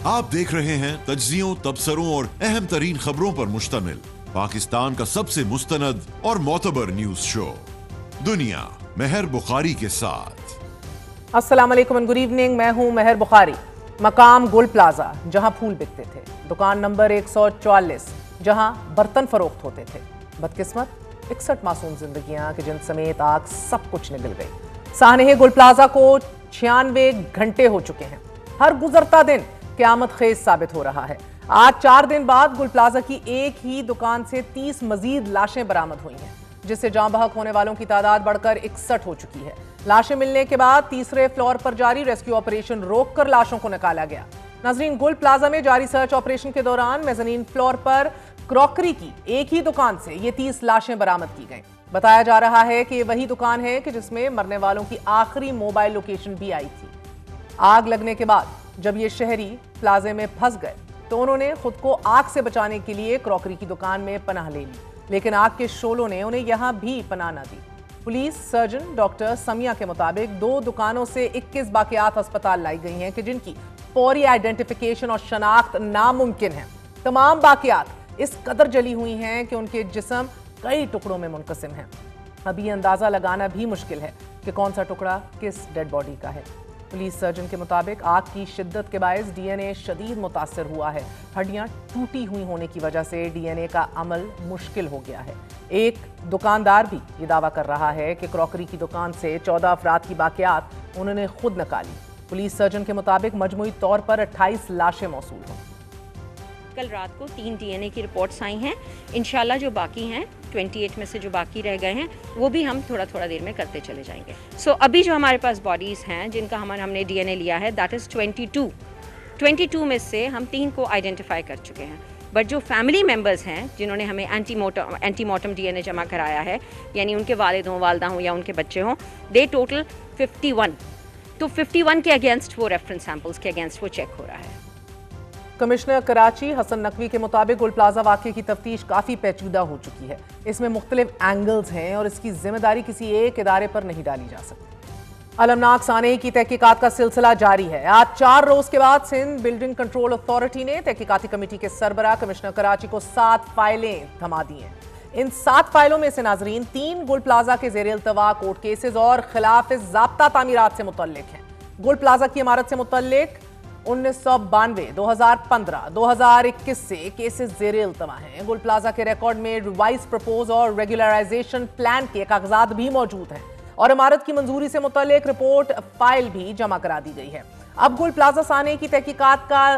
آپ دیکھ رہے ہیں تجزیوں، تبصروں اور اہم ترین خبروں پر مشتمل پاکستان کا سب سے مستند اور معتبر نیوز شو دنیا مہر بخاری کے ساتھ۔ السلام علیکم اینڈ گڈ ایوننگ، میں ہوں مہر بخاری۔ مقام گل پلازا جہاں پھول بکتے تھے، دکان نمبر 144 جہاں برتن فروخت ہوتے تھے، بدقسمت 61 معصوم زندگیاں کہ جن سمیت آگ سب کچھ نگل گئی۔ سانحہ گل پلازا کو 96 گھنٹے ہو چکے ہیں، ہر گزرتا دن قیامت خیز ثابت ہو رہا ہے۔ آج 4 دن بعد گل پلازا کی ایک ہی دکان سے 30 مزید لاشیں برآمد ہوئی ہیں، جس سے جاں بحق ہونے والوں کی تعداد بڑھ کر 61 ہو چکی ہے۔ لاشیں ملنے کے بعد تیسرے فلور پر جاری ریسکیو آپریشن روک کر لاشوں کو نکالا گیا۔ ناظرین، گل پلازا میں جاری سرچ آپریشن کے دوران میزنین فلور پر کراکری کی ایک ہی دکان سے یہ 30 لاشیں برآمد کی گئیں۔ بتایا جا رہا ہے کہ یہ وہی دکان ہے کہ جس میں مرنے والوں کی آخری موبائل لوکیشن بھی آئی تھی۔ آگ لگنے کے بعد جب یہ شہری پلازے میں پھنس گئے تو انہوں نے خود کو آگ سے بچانے کے لیے کراکری کی دکان میں پناہ لے لی، لیکن آگ کے شعلوں نے انہیں یہاں بھی پناہ نہ دی۔ پولیس سرجن ڈاکٹر سمیہ کے مطابق 2 دکانوں سے 21 باقیات ہسپتال لائی گئی ہیں کہ جن کی فوری آئیڈینٹیفیکیشن اور شناخت ناممکن ہے۔ تمام باقیات اس قدر جلی ہوئی ہیں کہ ان کے جسم کئی ٹکڑوں میں منقسم ہیں۔ اب یہ اندازہ لگانا بھی مشکل ہے کہ کون سا ٹکڑا کس ڈیڈ باڈی کا ہے۔ پولیس سرجن کے مطابق آگ کی شدت کے باعث ڈی این اے شدید متاثر ہوا ہے۔ ہڈیاں ٹوٹی ہوئی ہونے کی وجہ سے ڈی این اے کا عمل مشکل ہو گیا ہے۔ ایک دکاندار بھی یہ دعویٰ کر رہا ہے کہ کراکری کی دکان سے 14 افراد کی باقیات انہوں نے خود نکالی۔ پولیس سرجن کے مطابق مجموعی طور پر 28 لاشیں موصول ہیں۔ کل رات کو 3 ڈی این اے کی رپورٹس آئی ہیں، انشاءاللہ جو باقی ہیں 28 میں سے جو باقی رہ گئے ہیں وہ بھی ہم تھوڑا دیر میں کرتے چلے جائیں گے۔ ابھی جو ہمارے پاس باڈیز ہیں جن کا ہم نے ڈی این اے لیا ہے دیٹ از 22 میں سے ہم 3 کو آئیڈینٹیفائی کر چکے ہیں، بٹ جو فیملی ممبرز ہیں جنہوں نے ہمیں اینٹی مورٹم ڈی این اے جمع کرایا ہے، یعنی ان کے والد ہوں، والدہ ہوں یا ان کے بچے ہوں، دے ٹوٹل 51، تو 51 کے اگینسٹ وہ ریفرنس سیمپلز کے اگینسٹ وہ چیک ہو رہا ہے۔ کمشنر کراچی حسن نقوی کے مطابق گل پلازا واقعے کی تفتیش کافی پیچیدہ ہو چکی ہے۔ اس میں مختلف اینگلز ہیں اور اس کی ذمہ داری کسی ایک ادارے پر نہیں ڈالی جا سکتی۔ المناک سانحے کی تحقیقات کا سلسلہ جاری ہے۔ آج 4 روز کے بعد سندھ بلڈنگ کنٹرول اتھارٹی نے تحقیقاتی کمیٹی کے سربراہ کمشنر کراچی کو 7 فائلیں تھما دی ہیں۔ ان 7 فائلوں میں سے ناظرین 3 گل پلازا کے زیر التواء کورٹ کیسز اور خلاف ضابطہ تعمیرات سے متعلق ہیں۔ گل پلازا کی عمارت سے متعلق 1992، 2015، 2021 سے کیسز زیر التواء ہیں۔ گل پلازا کے ریکارڈ میں ریوائز پرپوز اور ریگولرائزیشن پلان کے کاغذات بھی موجود ہیں اور عمارت کی منظوری سے متعلق رپورٹ فائل بھی جمع کرا دی گئی ہے۔ اب گل پلازا سانحے کی تحقیقات کا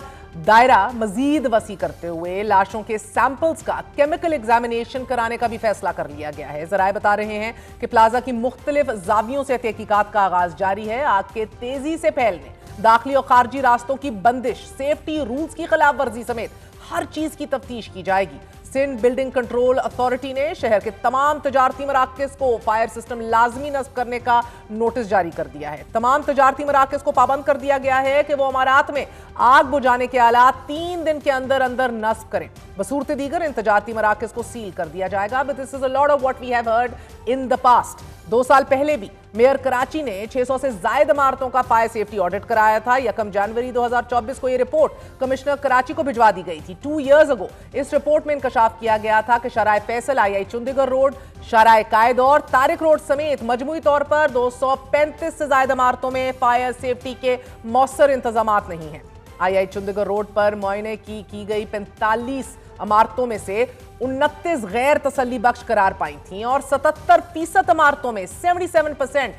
دائرہ مزید وسیع کرتے ہوئے لاشوں کے سیمپلز کا کیمیکل ایگزامینیشن کرانے کا بھی فیصلہ کر لیا گیا ہے۔ ذرائع بتا رہے ہیں کہ پلازا کی مختلف زاویوں سے تحقیقات کا آغاز جاری ہے۔ آگ کے تیزی سے پھیلنے، داخلی اور خارجی راستوں کی بندش، سیفٹی رولز کی خلاف ورزی سمیت ہر چیز کی تفتیش کی جائے گی۔ سندھ بلڈنگ کنٹرول اتھارٹی نے شہر کے تمام تجارتی مراکز کو فائر سسٹم لازمی نصب کرنے کا نوٹس جاری کر دیا ہے۔ تمام تجارتی مراکز کو پابند کر دیا گیا ہے کہ وہ عمارات میں آگ بجھانے کے آلات 3 دن کے اندر نصب کریں۔ بصورت دیگر ان تجارتی مراکز کو سیل کر دیا جائے گا۔ But this is a lot of what we have heard in the past۔ 2 سال پہلے بھی میئر کراچی نے 600 سے زائد عمارتوں کا فائر سیفٹی آڈٹ کرایا تھا۔ 1 جنوری 2024 کو یہ رپورٹ کمشنر کراچی کو بھجوا دی گئی تھی۔ 2 years ago اس رپورٹ میں انکشاف کیا گیا تھا کہ شارع فیصل، آئی چندی گڑھ روڈ، شارع قائد اور طارق روڈ سمیت مجموعی طور پر 235 سے زائد عمارتوں میں فائر سیفٹی کے مؤثر انتظامات نہیں ہیں۔ آئی چندی گڑھ روڈ پر معائنے کی گئی 45 عمارتوں میں سے 29 غیر تسلی بخش قرار پائی تھیں اور 77% عمارتوں میں 77%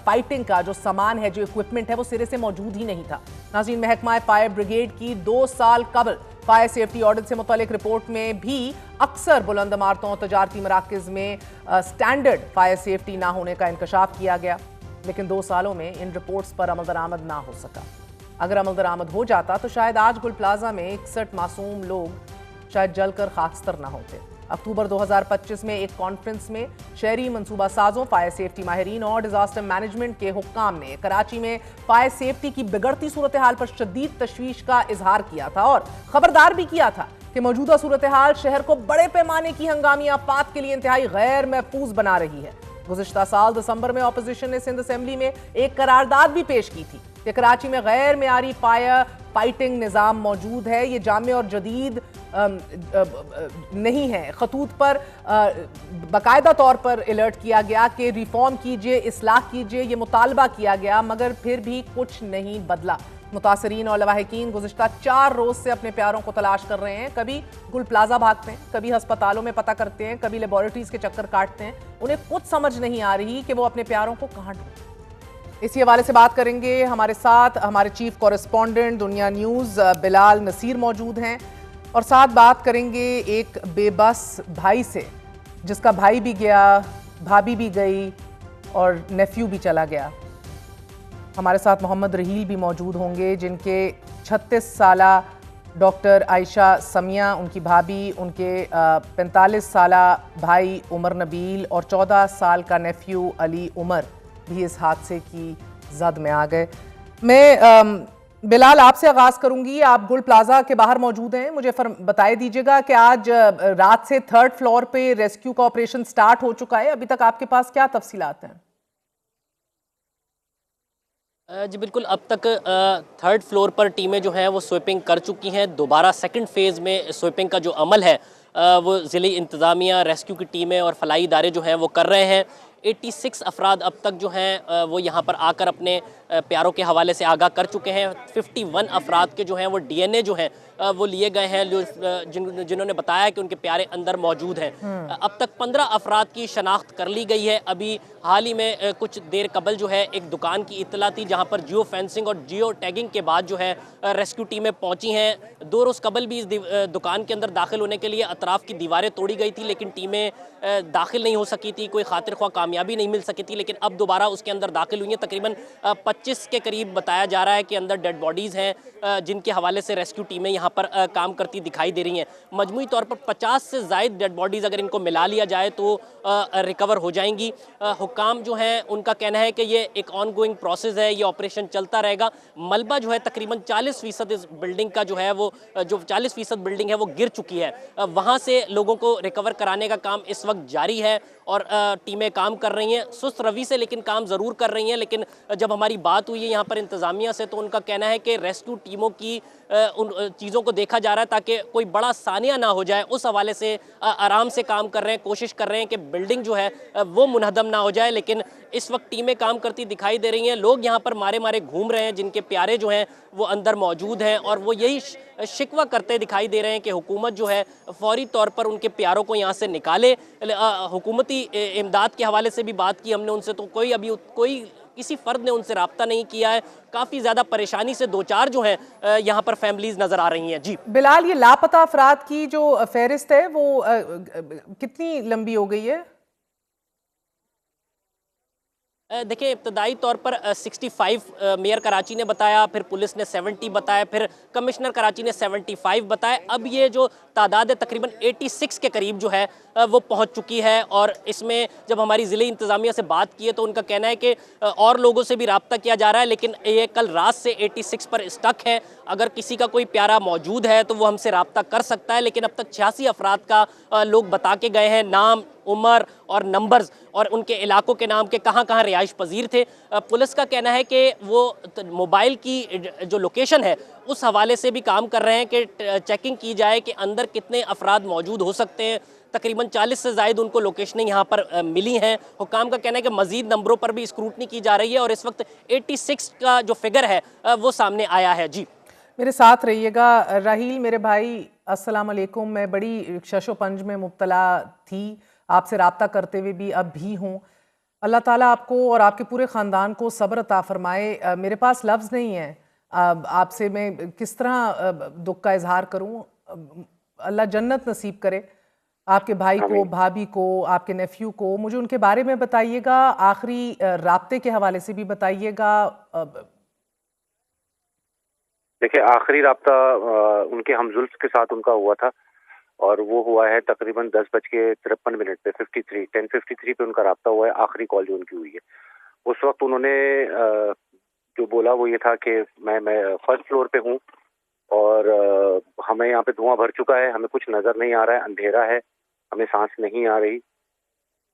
فائٹنگ کا جو سامان ہے، جو اکوپمنٹ ہے، وہ سرے سے موجود ہی نہیں تھا۔ ناظرین، محکمہ فائر بریگیڈ کی 2 سال قبل فائر سیفٹی آڈٹ سے متعلق رپورٹ میں بھی اکثر بلند عمارتوں اور تجارتی مراکز میں سٹینڈرڈ فائر سیفٹی نہ ہونے کا انکشاف کیا گیا، لیکن 2 سالوں میں ان رپورٹس پر عمل درآمد نہ ہو سکا۔ اگر عمل درآمد ہو جاتا تو شاید آج گل پلازا میں 61 معصوم لوگ شاید جل کر خاکستر نہ ہوتے۔ اکتوبر 2025 میں ایک کانفرنس میں شہری منصوبہ سازوں، فائر سیفٹی ماہرین اور ڈیزاسٹر مینجمنٹ کے حکام نے کراچی میں فائر سیفٹی کی بگڑتی صورتحال پر شدید تشویش کا اظہار کیا تھا اور خبردار بھی کیا تھا کہ موجودہ صورتحال شہر کو بڑے پیمانے کی ہنگامی آفات کے لیے انتہائی غیر محفوظ بنا رہی ہے۔ گزشتہ سال دسمبر میں اپوزیشن نے سندھ اسمبلی میں ایک قرارداد بھی پیش کی تھی کہ کراچی میں غیر معیاری فائر فائٹنگ نظام موجود ہے، یہ جامع اور جدید نہیں ہے۔ خطوط پر باقاعدہ طور پر الرٹ کیا گیا کہ ریفارم کیجئے، اصلاح کیجئے، یہ مطالبہ کیا گیا، مگر پھر بھی کچھ نہیں بدلا۔ متاثرین اور لواحقین گزشتہ 4 روز سے اپنے پیاروں کو تلاش کر رہے ہیں، کبھی گل پلازا بھاگتے ہیں، کبھی ہسپتالوں میں پتہ کرتے ہیں، کبھی لیبارٹریز کے چکر کاٹتے ہیں، انہیں کچھ سمجھ نہیں آ رہی کہ وہ اپنے پیاروں کو کہاں ڈھونڈیں۔ اسی حوالے سے بات کریں گے، ہمارے ساتھ ہمارے چیف کورسپونڈنٹ دنیا نیوز بلال نصیر موجود ہیں، اور ساتھ بات کریں گے ایک بے بس بھائی سے جس کا بھائی بھی گیا، بھابھی بھی گئی اور نیفیو بھی چلا گیا۔ ہمارے ساتھ محمد رحیل بھی موجود ہوں گے، جن کے 36 سالہ ڈاکٹر عائشہ سمیہ، ان کی بھابھی، ان کے 45 سالہ بھائی عمر نبیل اور 14 سال کا نیفیو علی عمر بھی اس حادثے کی زد میں آ گئے۔ میں بلال آپ سے آغاز کروں گی، آپ گل پلازا کے باہر موجود ہیں، مجھے بتائے دیجیے گا کہ آج رات سے 3rd فلور پہ ریسکیو کا آپریشن سٹارٹ ہو چکا ہے، ابھی تک آپ کے پاس کیا تفصیلات ہیں؟ جی بالکل، اب تک 3rd فلور پر ٹیمیں جو ہیں وہ سویپنگ کر چکی ہیں۔ دوبارہ 2nd فیز میں سویپنگ کا جو عمل ہے وہ ضلعی انتظامیہ، ریسکیو کی ٹیمیں اور فلاحی ادارے جو ہیں وہ کر رہے ہیں۔ 86 افراد اب تک جو ہیں وہ یہاں پر آ کر اپنے پیاروں کے حوالے سے آگاہ کر چکے ہیں۔ 51 افراد کے جو ہیں وہ ڈی این اے جو ہیں وہ لیے گئے ہیں، جنہوں نے بتایا کہ ان کے پیارے اندر موجود ہیں۔ اب تک 15 افراد کی شناخت کر لی گئی ہے۔ ابھی حال ہی میں کچھ دیر قبل جو ہے ایک دکان کی اطلاع تھی جہاں پر جیو فینسنگ اور جیو ٹیگنگ کے بعد جو ہے ریسکیو ٹیمیں پہنچی ہیں۔ 2 روز قبل بھی اس دکان کے اندر داخل ہونے کے لیے اطراف کی دیواریں توڑی گئی تھی، لیکن ٹیمیں داخل نہیں ہو سکی تھی، کوئی خاطر خواہ کامیابی نہیں مل سکی تھی، لیکن اب دوبارہ اس کے اندر داخل ہوئی ہیں۔ تقریباً 25 کے قریب بتایا جا رہا ہے کہ اندر ڈیڈ باڈیز ہیں، جن کے حوالے سے ریسکیو ٹیمیں یہاں پر کام کرتی دکھائی دے رہی ہیں۔ مجموعی طور پر 50 سے زائد ڈیڈ باڈیز اگر ان کو ملا لیا جائے تو ریکور ہو جائیں گی۔ حکام جو ہیں ان کا کہنا ہے کہ یہ ایک آن گوئنگ پروسیس ہے، یہ آپریشن چلتا رہے گا۔ ملبہ جو ہے تقریباً 40% اس بلڈنگ کا جو ہے وہ 40% بلڈنگ ہے وہ گر چکی ہے، وہاں سے لوگوں کو ریکور کرانے کا کام اس وقت جاری ہے اور ٹیمیں کام کر رہی ہیں سست روی سے، لیکن کام ضرور کر رہی ہیں۔ لیکن جب ہماری بات ہوئی ہے یہاں پر انتظامیہ سے تو ان کا کہنا ہے کہ ریسکیو ٹیموں کی ان چیزوں کو دیکھا جا رہا ہے تاکہ کوئی بڑا ثانیہ نہ ہو جائے، اس حوالے سے آرام سے کام کر رہے ہیں، کوشش کر رہے ہیں کہ بلڈنگ جو ہے وہ منہدم نہ ہو جائے۔ لیکن اس وقت ٹیمیں کام کرتی دکھائی دے رہی ہیں، لوگ یہاں پر مارے مارے گھوم رہے ہیں جن کے پیارے جو ہیں وہ اندر موجود ہیں، اور وہ یہی شکوہ کرتے دکھائی دے رہے ہیں کہ حکومت جو ہے فوری طور پر ان کے پیاروں کو یہاں سے نکالے۔ حکومتی امداد کے حوالے سے بھی بات کی ہم نے ان سے، تو کوئی کسی فرد نے ان سے رابطہ نہیں کیا ہے۔ کافی زیادہ پریشانی سے دوچار جو ہیں یہاں پر فیملیز نظر آ رہی ہیں۔ جی بلال، یہ لاپتہ افراد کی جو فہرست ہے وہ کتنی لمبی ہو گئی ہے؟ دیکھیں، ابتدائی طور پر 65 میئر کراچی نے بتایا، پھر پولیس نے 70 بتایا، پھر کمشنر کراچی نے 75 بتایا۔ اب یہ جو تعداد ہے تقریباً 86 کے قریب جو ہے وہ پہنچ چکی ہے، اور اس میں جب ہماری ضلعی انتظامیہ سے بات کی ہے تو ان کا کہنا ہے کہ اور لوگوں سے بھی رابطہ کیا جا رہا ہے، لیکن یہ کل رات سے 86 پر اسٹک ہے۔ اگر کسی کا کوئی پیارا موجود ہے تو وہ ہم سے رابطہ کر سکتا ہے، لیکن اب تک 86 افراد کا لوگ بتا کے گئے ہیں، نام، عمر اور نمبرز اور ان کے علاقوں کے نام کے کہاں کہاں رہائش پذیر تھے۔ پولیس کا کہنا ہے کہ وہ موبائل کی جو لوکیشن ہے اس حوالے سے بھی کام کر رہے ہیں کہ چیکنگ کی جائے کہ اندر کتنے افراد موجود ہو سکتے ہیں۔ تقریباً 40 سے زائد ان کو لوکیشنیں یہاں پر ملی ہیں۔ حکام کا کہنا ہے کہ مزید نمبروں پر بھی اسکروٹنی کی جا رہی ہے، اور اس وقت 86 کا جو فگر ہے وہ سامنے آیا ہے۔ جی میرے ساتھ رہیے گا راہیل، میرے بھائی السلام علیکم۔ میں بڑی شش و پنج میں مبتلا تھی، آپ سے رابطہ کرتے ہوئے بھی اب بھی ہوں۔ اللہ تعالیٰ آپ کو اور آپ کے پورے خاندان کو صبر عطا فرمائے۔ میرے پاس لفظ نہیں ہیں، آپ سے میں کس طرح دکھ کا اظہار کروں۔ اللہ جنت نصیب کرے آپ کے بھائی کو، بھابھی کو، آپ کے نیفیو کو۔ مجھے ان کے بارے میں بتائیے گا، آخری رابطے کے حوالے سے بھی بتائیے گا۔ دیکھیں، آخری رابطہ ان کے ہم زلف کے ساتھ ان کا ہوا تھا، اور وہ ہوا ہے تقریباً 10:53 پہ 10:53 پہ ان کا رابطہ ہوا ہے۔ آخری کال جو ان کی ہوئی ہے اس وقت انہوں نے جو بولا وہ یہ تھا کہ میں 1st فلور پہ ہوں، اور ہمیں یہاں پہ دھواں بھر چکا ہے، ہمیں کچھ نظر نہیں آ رہا ہے، اندھیرا ہے، ہمیں سانس نہیں آ رہی۔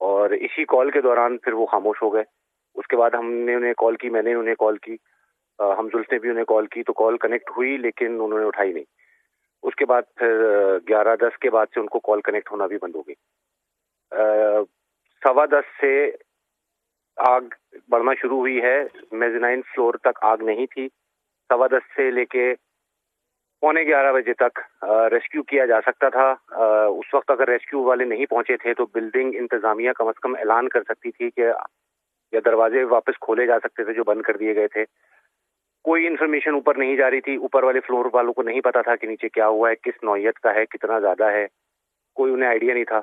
اور اسی کال کے دوران پھر وہ خاموش ہو گئے۔ اس کے بعد ہم نے انہیں کال کی، میں نے انہیں کال کی، ہم زلف نے بھی انہیں کال کی تو کال کنیکٹ ہوئی لیکن انہوں نے اٹھائی نہیں. اس کے بعد پھر 11:10 کے بعد سے ان کو کال کنیکٹ ہونا بھی بند ہو گئی. 10:15 سے آگ بڑھنا شروع ہوئی ہے. میزنائن فلور تک آگ نہیں تھی. 10:15 سے لے کے 11:45 بجے تک ریسکیو کیا جا سکتا تھا. اس وقت اگر ریسکیو والے نہیں پہنچے تھے تو بلڈنگ انتظامیہ کم از کم اعلان کر سکتی تھی کہ یا دروازے واپس کھولے جا سکتے تھے جو بند کر دیے گئے تھے. کوئی انفارمیشن اوپر نہیں جا رہی تھی. اوپر والے فلور والوں کو نہیں پتا تھا کہ نیچے کیا ہوا ہے, کس نوعیت کا ہے, کتنا زیادہ ہے, کوئی انہیں آئیڈیا نہیں تھا.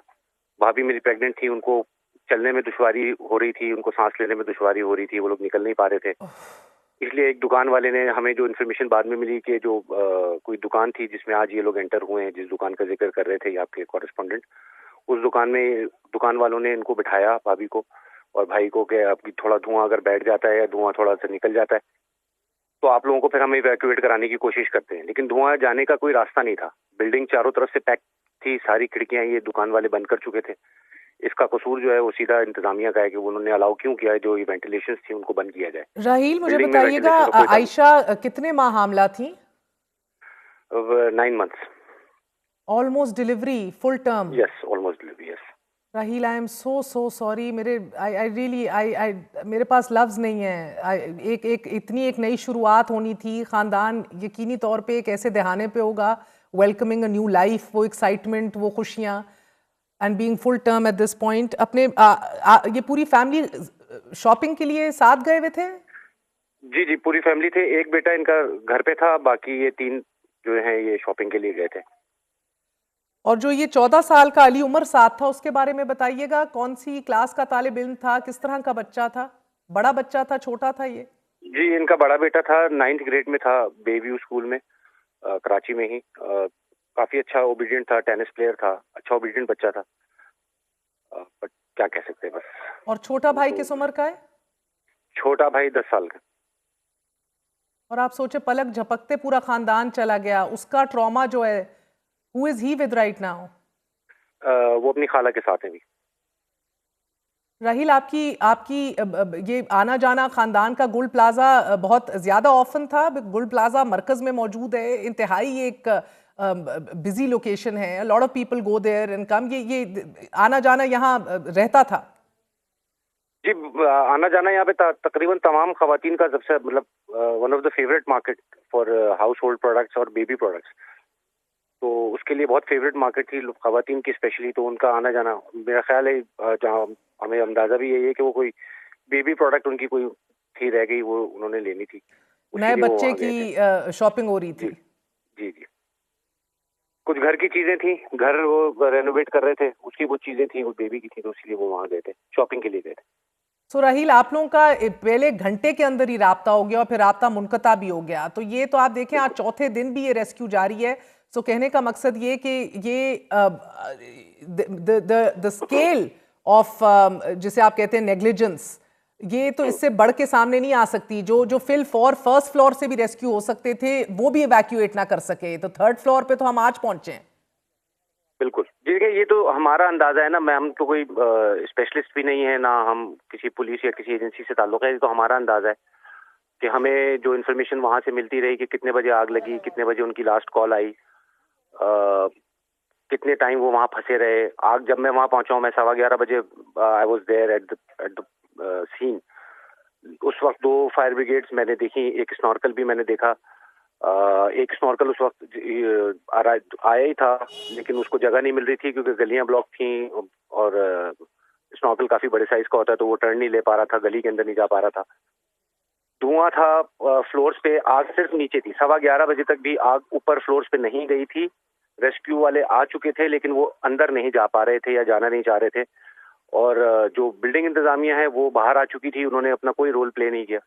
بھابھی میری پریگننٹ تھی, ان کو چلنے میں دشواری ہو رہی تھی, ان کو سانس لینے میں دشواری ہو رہی تھی, وہ لوگ نکل نہیں پا رہے تھے. اس لیے ایک دکان والے نے ہمیں جو انفارمیشن بعد میں ملی کہ جو کوئی دکان تھی جس میں آج یہ لوگ انٹر ہوئے ہیں, جس دکان کا ذکر کر رہے تھے آپ کے کورسپونڈنٹ, اس دکان والوں نے ان کو بٹھایا, بھابھی کو اور بھائی کو, کہ آپ کی تھوڑا دھواں اگر بیٹھ جاتا ہے یا دھواں تھوڑا سا نکل جاتا ہے تو آپ لوگوں کو پھر ہم ایویکویٹ کرانے کی کوشش کرتے ہیں. لیکن دھواں جانے کا کوئی راستہ نہیں تھا. بلڈنگ چاروں طرف سے پیک تھی, ساری کھڑکیاں یہ دکان والے بند کر چکے تھے. اس کا قصور جو ہے وہ سیدھا انتظامیہ کا ہے کہ انہوں نے الاؤ کیوں کیا ہے جو وینٹیلیشنز تھی ان کو بند کیا جائے. راہیل مجھے بلڈنگ میں بتائیے گا ventilation کا کوئی تعلق عائشہ کتنے ماہ حاملہ تھیں؟ 9 months. Almost delivery full term. Yes, almost delivery, yes. Raheel I am so sorry. میرے پاس لفظ نہیں ہے. ایک نئی شروعات ہونی تھی. خاندان یقینی طور پہ ایک ایسے دہانے پہ ہوگا, ویلکمنگ اے نیو لائف, وہ ایکسائٹمنٹ, وہ خوشیاں, and being full term at this point. اپنے یہ پوری فیملی شاپنگ کے لیے ساتھ گئے ہوئے تھے؟ جی پوری فیملی تھے. ایک بیٹا ان کا گھر پہ تھا, باقی یہ 3 جو ہیں یہ شاپنگ کے لیے گئے تھے. اور جو یہ 14 سال کا علی عمر ساتھ تھا, اس کے بارے میں بتائیے گا. کون سی کلاس کا طالب علم تھا, کس طرح کا بچہ تھا, بڑا بچہ تھا, چھوٹا تھا یہ؟ جی ان کا بڑا بیٹا تھا, 9th گریڈ میں تھا, بے ویو اسکول میں, کراچی میں ہی. کافی اچھا اوبیڈینٹ تھا, ٹینس پلیئر تھا, اچھا اوبیڈینٹ بچہ تھا. بٹ کیا کہہ سکتے ہیں بس. اور چھوٹا بھائی کس عمر کا ہے؟ چھوٹا بھائی 10 سال کا. اور آپ سوچے پلک جھپکتے پورا خاندان چلا گیا. اس کا ٹراما جو ہے, who is he with right now? وہ اپنی خالہ کے ساتھ ہیں بھی. راہیل آپ کی یہ آنا جانا خاندان کا گل پلازا بہت زیادہ آفن تھا. گل پلازا مرکز میں موجود ہے, انتہائی ایک بزی لوکیشن ہے. a lot of people go there and come. یہ آنا جانا یہاں رہتا تھا؟ جی آنا جانا یہاں پہ تقریباً تمام خواتین کا سب سے مطلب one of the favourite market for house hold products اور بیبی پروڈکٹس. تو اس کے لیے بہت فیوریٹ مارکیٹ تھی خواتین کی اسپیشلی. تو ان کا آنا جانا میرا خیال ہے جہاں ہمیں اندازہ بھی یہی ہے کہ وہ کوئی بیبی پروڈکٹ ان کی کوئی تھی رہ گئی, وہ انہوں نے لینی تھی. نئے بچے کی شاپنگ ہو رہی تھی. جی کچھ گھر کی چیزیں تھیں, گھر وہ رینوویٹ کر رہے تھے, اس کی کچھ چیزیں تھیں, وہ بیبی کی تھیں, تو اس لیے وہ وہاں گئے تھے, شاپنگ کے لیے گئے تھے. سو راہیل آپ لوگوں کا پہلے گھنٹے کے اندر ہی رابطہ ہو گیا اور پھر رابطہ منقطع بھی ہو گیا. تو یہ تو آپ دیکھیں آج چوتھے دن بھی یہ ریسکیو جاری ہے. سو کہنے کا مقصد یہ کہ یہ the scale of جسے آپ کہتے ہیں نیگلیجنس, یہ تو اس سے بڑھ کے سامنے نہیں آ سکتی. جو فرسٹ فلور سے بھی ریسکیو ہو سکتے تھے وہ بھی ایویکویٹ نہ کر سکے, تو 3rd فلور پہ تو ہم آج پہنچے ہیں. بالکل دیکھیے یہ تو ہمارا اندازہ ہے نا, ہم تو کوئی اسپیشلسٹ بھی نہیں ہے, نہ ہم کسی پولیس یا کسی ایجنسی سے تعلق ہے. یہ تو ہمارا اندازہ ہے کہ ہمیں جو انفارمیشن وہاں سے ملتی رہی کہ کتنے بجے آگ لگی, کتنے بجے ان کی لاسٹ کال آئی, کتنے ٹائم وہ وہاں پھنسے رہے. آگ جب میں وہاں پہنچا ہوں میں 11:15 بجے I was there at the scene. اس وقت 2 فائر بریگیڈز میں نے دیکھی, ایک اسنورکل بھی میں نے دیکھا. ایک اسنورکل اس وقت آیا ہی تھا لیکن اس کو جگہ نہیں مل رہی تھی کیونکہ گلیاں بلاک تھیں, اور اسنورکل کافی بڑے سائز کا ہوتا ہے تو وہ ٹرن نہیں لے پا رہا تھا, گلی کے اندر نہیں جا پا رہا تھا. دھواں تھا فلورز پہ, آگ صرف نیچے تھی. 11:15 بجے تک بھی آگ اوپر فلورز پہ نہیں گئی تھی. ریسکیو والے آ چکے تھے لیکن وہ اندر نہیں جا پا رہے تھے یا جانا نہیں چاہ رہے تھے. اور جو بلڈنگ انتظامیہ ہے وہ باہر آ چکی تھی, انہوں نے اپنا کوئی رول پلے نہیں کیا.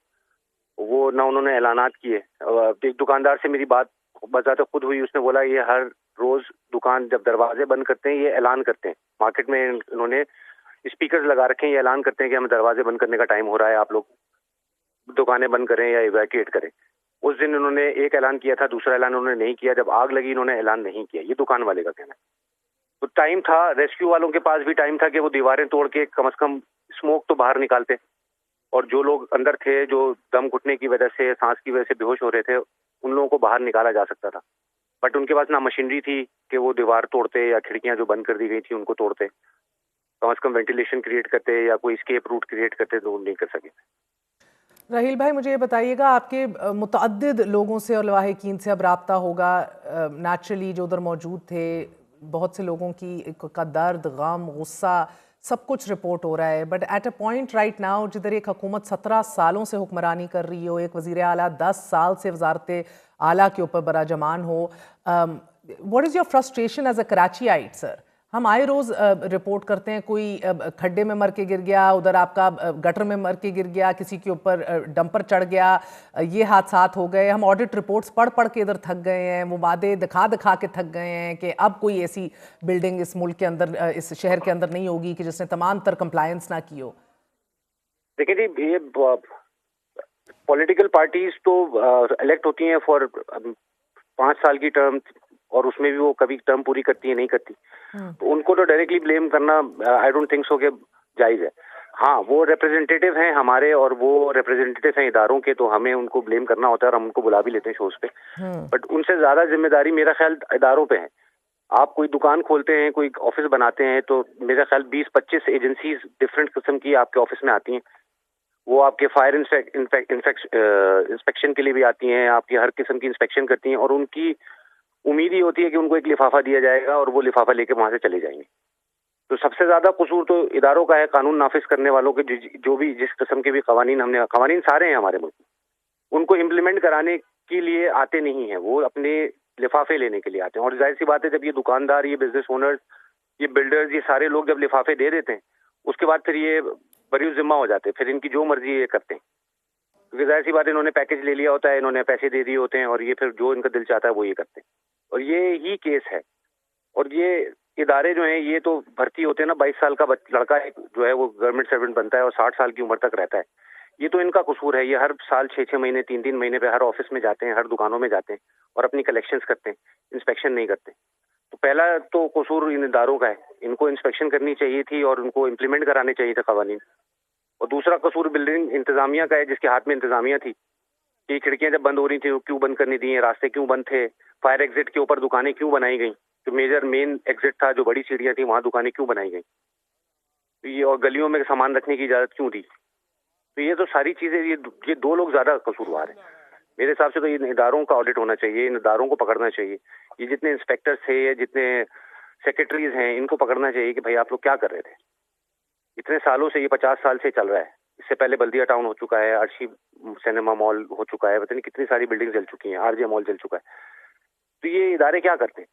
وہ نہ انہوں نے اعلانات کیے. ایک دکاندار سے میری بات بذات خود ہوئی, اس نے بولا یہ ہر روز دکان جب دروازے بند کرتے ہیں یہ اعلان کرتے ہیں, مارکیٹ میں انہوں نے اسپیکرز لگا رکھے ہیں, یہ اعلان کرتے ہیں کہ ہم دروازے بند کرنے کا ٹائم ہو رہا ہے, آپ لوگ دکانیں بند کریں یا ایویکویٹ کریں. اس دن انہوں نے ایک اعلان کیا تھا, دوسرا اعلان انہوں نے نہیں کیا. جب آگ لگی انہوں نے اعلان نہیں کیا, یہ دکان والے کا کہنا ہے. تو ٹائم تھا, ریسکیو والوں کے پاس بھی ٹائم تھا کہ وہ دیواریں توڑ کے کم از کم اسموک تو باہر نکالتے, और जो लोग अंदर थे, जो दम घुटने की वजह से, सांस की वजह से बेहोश हो रहे थे, उन लोगों को बाहर निकाला जा सकता था, बट उनके पास ना मशीनरी थी कि वो दीवार तोड़ते या खिड़कियां जो बंद कर दी गई थी उनको तोड़ते, कम से कम वेंटिलेशन क्रिएट करते या कोई एस्केप रूट क्रिएट करते, तो वो नहीं कर सके। राहील भाई, मुझे ये बताइएगा, आपके मुतअद्दिद लोगों से और लवाहिकीन से अब राब्ता होगा, नेचुरली जो उधर मौजूद थे, बहुत से लोगों का दर्द, गम, गुस्सा, सब कुछ रिपोर्ट हो रहा है, but at a point right now जिधर एक हुकूमत 17 सालों से हुक्मरानी कर रही हो, एक वज़ीर आला 10 साल से वज़ारत आला के ऊपर बराजमान हो, what is your frustration as a Karachiite sir? हम आए रोज़ रिपोर्ट करते हैं, कोई खड्डे में मर के गिर गया, उधर आपका गटर में मर के गिर गया, किसी के ऊपर डंपर चढ़ गया, ये हादसात हो गए। हम ऑडिट रिपोर्ट्स पढ़ के इधर थक गए हैं, वो वादे दिखा के थक गए हैं कि अब कोई ऐसी बिल्डिंग इस मुल्क के अंदर, इस शहर के अंदर नहीं होगी कि जिसने तमाम तर कंप्लायंस ना की हो। देखिए जी, ये पॉलिटिकल पार्टीज तो इलेक्ट होती हैं फॉर 5 साल की टर्म, और उसमें भी वो कभी टर्म पूरी करती है, नहीं करती, तो उनको तो डायरेक्टली ब्लेम करना आई डोंट थिंक सो कि जायज है। हाँ, वो रिप्रेजेंटेटिव हैं हमारे, और वो रिप्रेजेंटेटिव हैं इदारों के, तो हमें उनको ब्लेम करना होता है और हम उनको बुला भी लेते हैं शोज पे, बट उनसे ज्यादा जिम्मेदारी मेरा ख्याल इदारों पे है। आप कोई दुकान खोलते हैं, कोई ऑफिस बनाते हैं, तो मेरा ख्याल 20-25 एजेंसीज डिफरेंट किस्म की आपके ऑफिस में आती हैं। वो आपके फायर इंस्पेक्शन के लिए भी आती हैं, आपकी हर किस्म की इंस्पेक्शन करती हैं, और उनकी उम्मीद ही होती है कि उनको एक लिफाफा दिया जाएगा और वो लिफाफा लेके वहां से चले जाएंगे। तो सबसे ज्यादा कसूर तो इदारों का है, कानून नाफिज करने वालों के, जो भी जिस किस्म के भी कवानीन सारे हैं हमारे मुल्क में, उनको इम्प्लीमेंट कराने के लिए आते नहीं है, वो अपने लिफाफे लेने के लिए आते हैं। और जाहिर सी बात है, जब ये दुकानदार, ये बिजनेस ओनर्स, ये बिल्डर्स, ये सारे लोग जब लिफाफे दे देते हैं, उसके बाद फिर ये बरी जिम्मा हो जाते हैं, फिर इनकी जो मर्जी ये करते हैं, क्योंकि जाहिर सी बात है, इन्होंने पैकेज ले लिया होता है, इन्होंने पैसे दे दिए होते हैं, और ये फिर जो इनका दिल चाहता है वो ये करते हैं, और ये ही केस है। और ये इदारे जो हैं, ये तो भर्ती होते हैं ना, 22 साल का लड़का जो है वो गवर्नमेंट सर्वेंट बनता है और 60 साल की उम्र तक रहता है, ये तो इनका कसूर है। ये हर साल 6-6 महीने, 3-3 महीने पे हर ऑफिस में जाते हैं, हर दुकानों में जाते हैं और अपनी कलेक्शंस करते हैं, इंस्पेक्शन नहीं करते। तो पहला तो कसूर इन इदारों का है, इनको इंस्पेक्शन करनी चाहिए थी और उनको इम्प्लीमेंट कराने चाहिए थे कवानीन। और दूसरा कसूर बिल्डिंग इंतजामिया का है, जिसके हाथ में इंतजामिया थी कि खिड़कियां जब बंद हो रही थी क्यों बंद करनी दी, रास्ते क्यों बंद थे, फायर एग्जिट के ऊपर दुकानें क्यों बनाई गई, जो मेन एग्जिट था, जो बड़ी सीढ़ियां थी, वहां दुकानें क्यों बनाई गई, तो ये, और गलियों में सामान रखने की इजाजत क्यों दी। तो ये तो सारी चीजें, ये 2 लोग ज्यादा कसूरवार हैं मेरे हिसाब से। तो इन इदारों का ऑडिट होना चाहिए, इन इदारों को पकड़ना चाहिए। ये जितने इंस्पेक्टर्स थे या जितने सेक्रेटरीज हैं, इनको पकड़ना चाहिए कि भाई आप लोग क्या कर रहे थे। इतने सालों से, ये 50 साल से चल रहा है। इससे पहले बल्दिया टाउन हो चुका है, अर्शी सिनेमा मॉल हो चुका है, पता नहीं कितनी सारी बिल्डिंग जल चुकी हैं, आरजे मॉल जल चुका है। तो ये इदारे क्या करते हैं?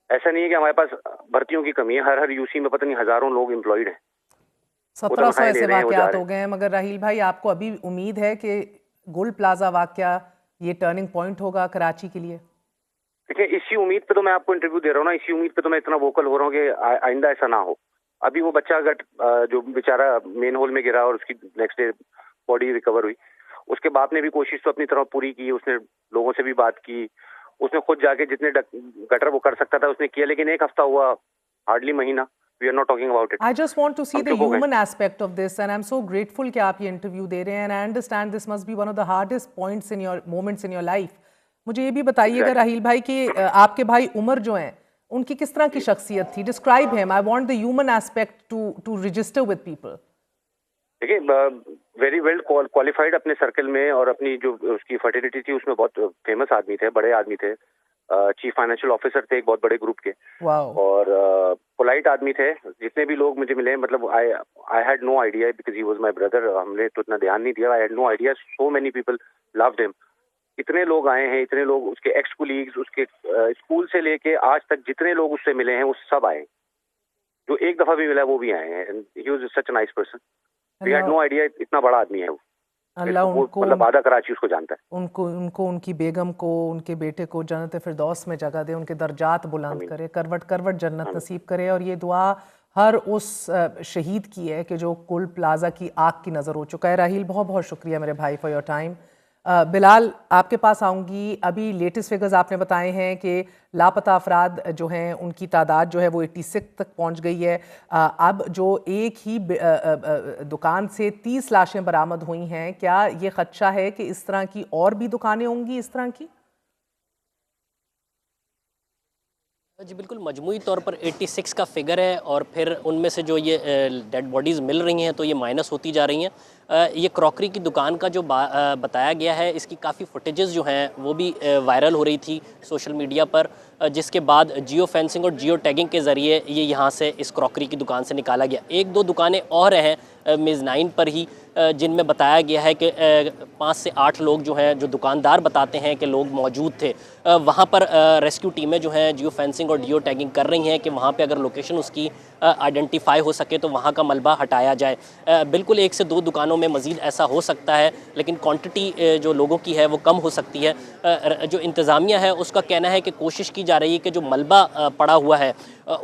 ऐसा नहीं है कि हमारे पास भर्तियों की कमी है, हर यूसी में पता नहीं हजारों लोग एम्प्लॉयड हैं। 1700 ऐसे वाकयात हो गए हैं। मगर राहील भाई, आपको अभी उम्मीद है कि गोल्ड प्लाजा वाकया ये टर्निंग पॉइंट होगा कराची के लिए? देखिए, इसी उम्मीद पे तो मैं आपको इंटरव्यू दे रहा हूँ ना, इसी उम्मीद पे तो मैं इतना वोकल हो रहा हूँ कि आइंदा ऐसा ना हो। अभी वो बच्चा जो बेचारा मेन होल में गिरा और उसकी नेक्स्ट डे बॉडी रिकवर हुई, उसके बाप ने भी कोशिश तो अपनी तरफ पूरी की, उसने लोगों से भी बात की, उसने खुद जाके जितने गटर वो कर सकता था उसने किया, लेकिन 1 हफ्ता हुआ, हार्डली महीना। We are not talking about it. I just want to see the human aspect of this, and I'm so grateful कि आप ये इंटरव्यू दे रहे हैं, and I understand this must be one of the hardest points in your moments in your life. मुझे ये भी बताइएगा राहील भाई कि आपके भाई उमर जो हैं, उनकी किस तरह की शख्सियत थी? Describe him. I want the human aspect to register with people. देखिए, वेरी वेल क्वालिफाइड अपने सर्कल में, और अपनी जो उसकी फर्टिलिटी थी उसमें बहुत फेमस आदमी थे, बड़े आदमी थे, चीफ फाइनेंशियल ऑफिसर थे एक बहुत बड़े ग्रुप के, और पोलाइट आदमी थे। जितने भी लोग मुझे मिले, मतलब I had no idea, because he was my brother, हमने तो इतना ध्यान नहीं दिया। I had no idea, so many people loved him. इतने लोग आए हैं, इतने लोग, उसके एक्स कोलीग्स, उसके स्कूल से लेके आज तक जितने लोग उससे मिले हैं वो सब आए, जो एक दफा भी मिला वो भी आए हैं। He was such a nice person. We had no idea इतना बड़ा आदमी है वो। अल्लाह उनको, मतलब आधा कराची उसको जानता है। उनको उनकी बेगम को, उनके बेटे को जन्नत फिरदौस में जगह दे, उनके दर्जात बुलंद करे, करवट जन्नत नसीब करे। और ये दुआ हर उस शहीद की है कि जो गोल्ड प्लाजा की आग की नज़र हो चुका है। राहील, बहुत बहुत शुक्रिया मेरे भाई फॉर योर टाइम। बिलाल, आपके पास आऊँगी। अभी लेटेस्ट फिगर्स आपने बताए हैं कि लापता अफराद जो हैं उनकी तादाद जो है वो 86 तक पहुंच गई है। अब जो एक ही दुकान से 30 लाशें बरामद हुई हैं, क्या ये खदशा है कि इस तरह की और भी दुकानें होंगी इस तरह की? जी बिल्कुल, मजमूई तौर पर 86 का फिगर है और फिर उनमें से जो ये डेड बॉडीज़ मिल रही हैं तो ये माइनस होती जा रही हैं। ये क्रॉकरी की दुकान का जो बताया गया है, इसकी काफ़ी फुटेजेस जो हैं वो भी वायरल हो रही थी सोशल मीडिया पर, जिसके बाद जियो फेंसिंग और जियो टैगिंग के ज़रिए ये यहाँ से इस क्रॉकरी की दुकान से निकाला गया। एक दो दुकानें और हैं मेज़नाइन पर ही, जिनमें बताया गया है कि 5 से 8 लोग जो हैं, जो दुकानदार बताते हैं कि लोग मौजूद थे। वहाँ पर रेस्क्यू टीमें जो हैं जियो फेंसिंग और जियो टैगिंग कर रही हैं कि वहाँ पे अगर लोकेशन उसकी आइडेंटिफाई हो सके तो वहाँ का मलबा हटाया जाए। बिल्कुल 1 से 2 दुकानों में मज़ीद ऐसा हो सकता है, लेकिन क्वांटिटी जो लोगों की है वो कम हो सकती है। जो इंतज़ामिया है उसका कहना है कि कोशिश की जा रही है कि जो मलबा पड़ा हुआ है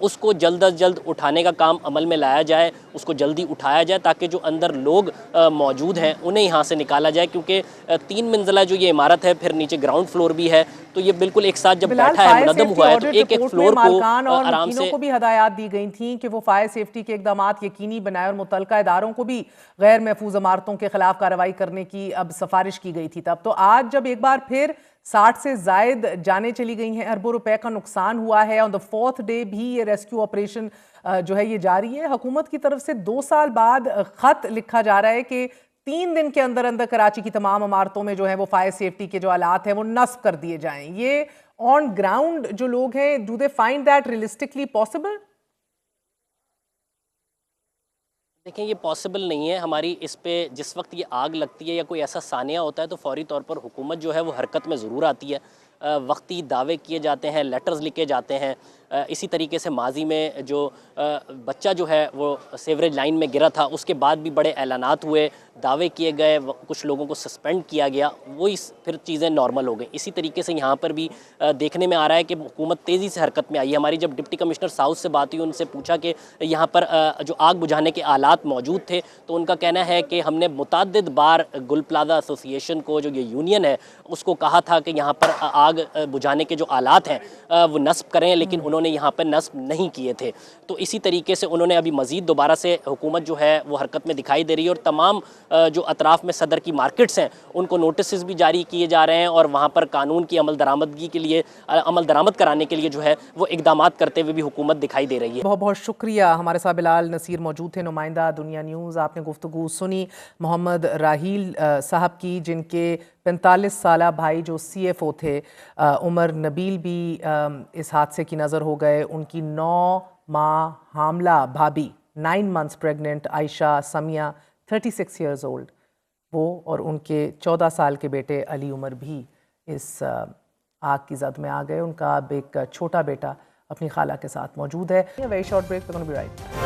उसको जल्द अज जल्द उठाने का काम अमल में लाया जाए, उसको जल्दी उठाया जाए ताकि जो अंदर लोग मौजूद हैं उन्हें यहाँ से निकाला जाए, क्योंकि 3 मंजिला जो ये इमारत है, फिर नीचे ग्राउंड फ्लोर भी है, तो ये बिल्कुल एक साथ जब बैठा है, मुनद्दम हुआ है, तो एक एक फ्लोर को आराम से को भी हदायत दी गई थी कि वो फायर सेफ्टी के इकदामात यकीनी बनाए और मुतल्लिका इदारों को भी गैर महफूज इमारतों के खिलाफ कार्रवाई करने की अब सिफारिश की गई थी। तब तो आज जब एक बार फिर 60 से जायद जानें चली गई हैं, अरबों रुपए का नुकसान हुआ है, ऑन द 4th डे भी ये रेस्क्यू ऑपरेशन जो है ये जारी है। हुकूमत की तरफ से 2 साल बाद खत लिखा जा रहा है कि 3 दिन के अंदर अंदर कराची की तमाम इमारतों में जो है वो फायर सेफ्टी के जो आलात हैं वो नस्ब कर दिए जाएं। ये ऑन ग्राउंड जो लोग हैं, do they find that realistically possible? देखें, ये पॉसिबल नहीं है। हमारी इस पे जिस वक्त ये आग लगती है या कोई ऐसा सानिया होता है तो फौरी तौर पर हुकूमत जो है वो हरकत में ज़रूर आती है। वक्ती दावे किए जाते हैं, लेटर्स लिखे जाते हैं। इसी तरीके से माजी में जो बच्चा जो है वो सेवरेज लाइन में गिरा था, उसके बाद भी बड़े ऐलानात हुए, दावे किए गए, कुछ लोगों को सस्पेंड किया गया, वही फिर चीज़ें नॉर्मल हो गई। इसी तरीके से यहाँ पर भी देखने में आ रहा है कि हुकूमत तेज़ी से हरकत में आई है। हमारी जब डिप्टी कमिश्नर साउथ से बात हुई, उनसे पूछा कि यहाँ पर जो आग बुझाने के आलात मौजूद थे, तो उनका कहना है कि हमने मुतअद्दिद बार गुल प्लाजा एसोसिएशन को, जो ये यूनियन है, उसको कहा था कि यहाँ पर आग बुझाने के जो आलात हैं वो नस्ब करें, लेकिन उन्होंने यहाँ पर नस्ब नहीं किए थे। तो इसी तरीके से उन्होंने अभी मज़ीद दोबारा से हुकूमत जो है वो हरकत में दिखाई दे रही है और तमाम जो अतराफ़ में सदर की मार्केट्स हैं उनको नोटिस भी जारी किए जा रहे हैं और वहाँ पर कानून की अमल दरामदगी के लिए, अमल दरामद कराने के लिए जो है वो इक़दामात करते हुए भी हुकूमत दिखाई दे रही है। बहुत बहुत शुक्रिया। हमारे साथ बिलाल नसीर मौजूद थे, नुमाइंदा दुनिया न्यूज़। आपने गुफ्तगू सुनी मोहम्मद राहील साहब की, जिनके 45 साला भाई जो CFO थे उमर नबील भी इस हादसे की नज़र हो गए। उनकी 9 माह हामला भाभी 9 months pregnant Ayesha Samiya 36 years old, वो और उनके 14 साल के बेटे अली उमर भी इस आग की जद में आ गए। उनका अब एक छोटा बेटा अपनी खाला के साथ मौजूद है। Very short break, we're going to be right back।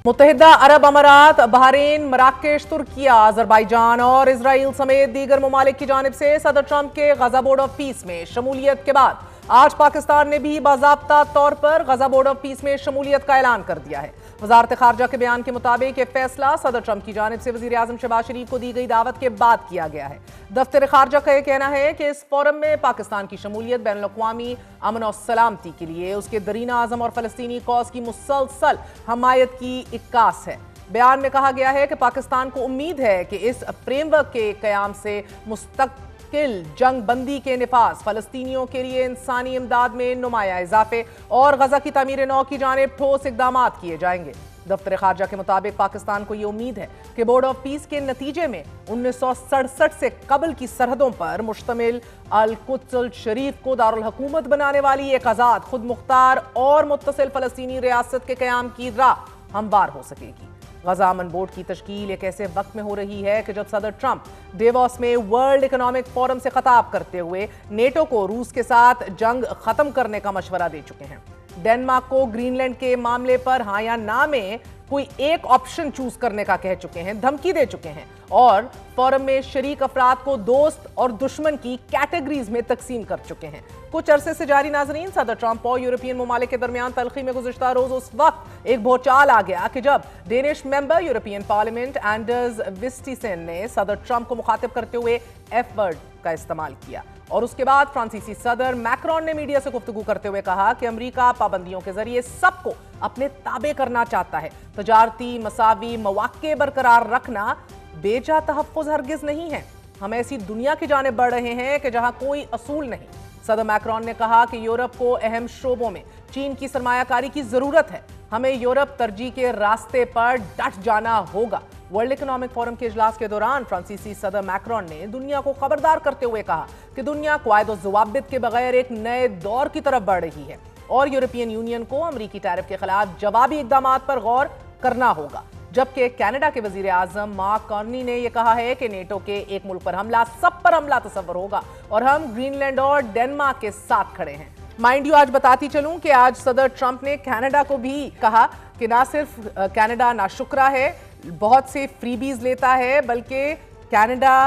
मुत्तहिदा अरब अमारात, बहरीन, मराकेश, तुर्किया, अजरबैजान और इजराइल समेत दीगर ममालिक की जानिब से सदर ट्रंप के गजा बोर्ड ऑफ पीस में शमूलियत के बाद आज पाकिस्तान ने भी बाज़ाब्ता तौर पर गजा बोर्ड ऑफ पीस में शमूलियत का ऐलान कर दिया है। वजारत खारजा के बयान के मुताबिक ये फैसला सदर ट्रंप की जानिब से वज़ीर आज़म शहबाज शरीफ को दी गई दावत के बाद किया गया है। दफ्तर खारजा का यह कहना है कि इस फोरम में पाकिस्तान की शमूलियत बैनुल अक़वामी अमन और सलामती के लिए उसके दरीन आज़म और फ़लस्तीनी कौज़ की मुसलसल हमायत की इक्कास है। बयान में कहा गया है कि पाकिस्तान को उम्मीद है कि इस फ्रेमवर्क के क़याम से मुस्तकिल जंग बंदी के निफाज, फ़लस्तीनियों के लिए इंसानी इमदाद में नुमाया इजाफे और गजा की तामीर नौ की जानिब ठोस इक़दामात किए जाएंगे। दफ्तर खारजा के मुताबिक पाकिस्तान को ये उम्मीद है कि बोर्ड ऑफ पीस के नतीजे में 1967 से कबल की सरहदों पर मुश्तमिल अल कुद्स शरीफ को दारुल हुकूमत बनाने वाली एक आज़ाद, खुद मुख्तार और मुत्तसिल फ़लस्तीनी रियासत के क़याम की राह हमवार हो सकेगी। गजा अमन बोर्ड की तश्कील एक ऐसे वक्त में हो रही है कि जब सदर ट्रंप डेवोस में वर्ल्ड इकोनॉमिक फोरम से खिताब करते हुए नेटो को रूस के साथ जंग खत्म करने का मशवरा दे चुके हैं। डेनमार्क को ग्रीनलैंड के मामले पर हाँ या ना में कोई एक ऑप्शन चूज करने का कह चुके हैं, धमकी दे चुके हैं और फोरम में शरीक अफराद को दोस्त और दुश्मन की कैटेगरीज में तकसीम कर चुके हैं। कुछ अरसे से जारी नाजरीन सदर ट्रंप और यूरोपियन ममालिक के दरमियान तलखी में गुज़िश्ता रोज उस वक्त एक भूचाल आ गया कि जब Danish member European parliament Anders Vistisen ने सदर ट्रंप को मुखातिब करते हुए एफ वर्ड का इस्तेमाल किया। और उसके बाद फ्रांसीसी सदर मैक्रोन ने मीडिया से गुफ्तगू करते हुए कहा कि अमेरिका पाबंदियों के जरिए सबको अपने ताबे करना चाहता है। तजारती मसावी मौके बरकरार रखना बेजा तहफ़्फ़ुज़ हरगिज़ नहीं है। हम ऐसी दुनिया की जानिब बढ़ रहे हैं कि जहां कोई असूल नहीं। सदर मैक्रोन ने कहा कि यूरोप को अहम शोबों में चीन की सरमायाकारी की जरूरत है। हमें यूरोप तरजीह के रास्ते पर डट जाना होगा। वर्ल्ड इकोनॉमिक फोरम के इजलास के दौरान फ्रांसीसी सदर मैक्रोन ने दुनिया को खबरदार करते हुए कहा कि दुनिया क़वायद और ज़वाबित के बगैर एक नए दौर की तरफ बढ़ रही है और यूरोपियन यूनियन को अमरीकी टैरिफ के खिलाफ जवाबी इक़दामात पर गौर करना होगा। जबकि कनाडा के वजीर आजम मार्क कार्नी ने यह कहा है कि नेटो के एक मुल्क पर हमला सब पर हमला तस्वर होगा और हम ग्रीनलैंड और डेनमार्क के साथ खड़े हैं। माइंड यू, आज बताती चलूं कि आज सदर ट्रंप ने कनाडा को भी कहा कि ना सिर्फ कनाडा नाशुक्रा है, बहुत से फ्रीबीज लेता है, बल्कि कनाडा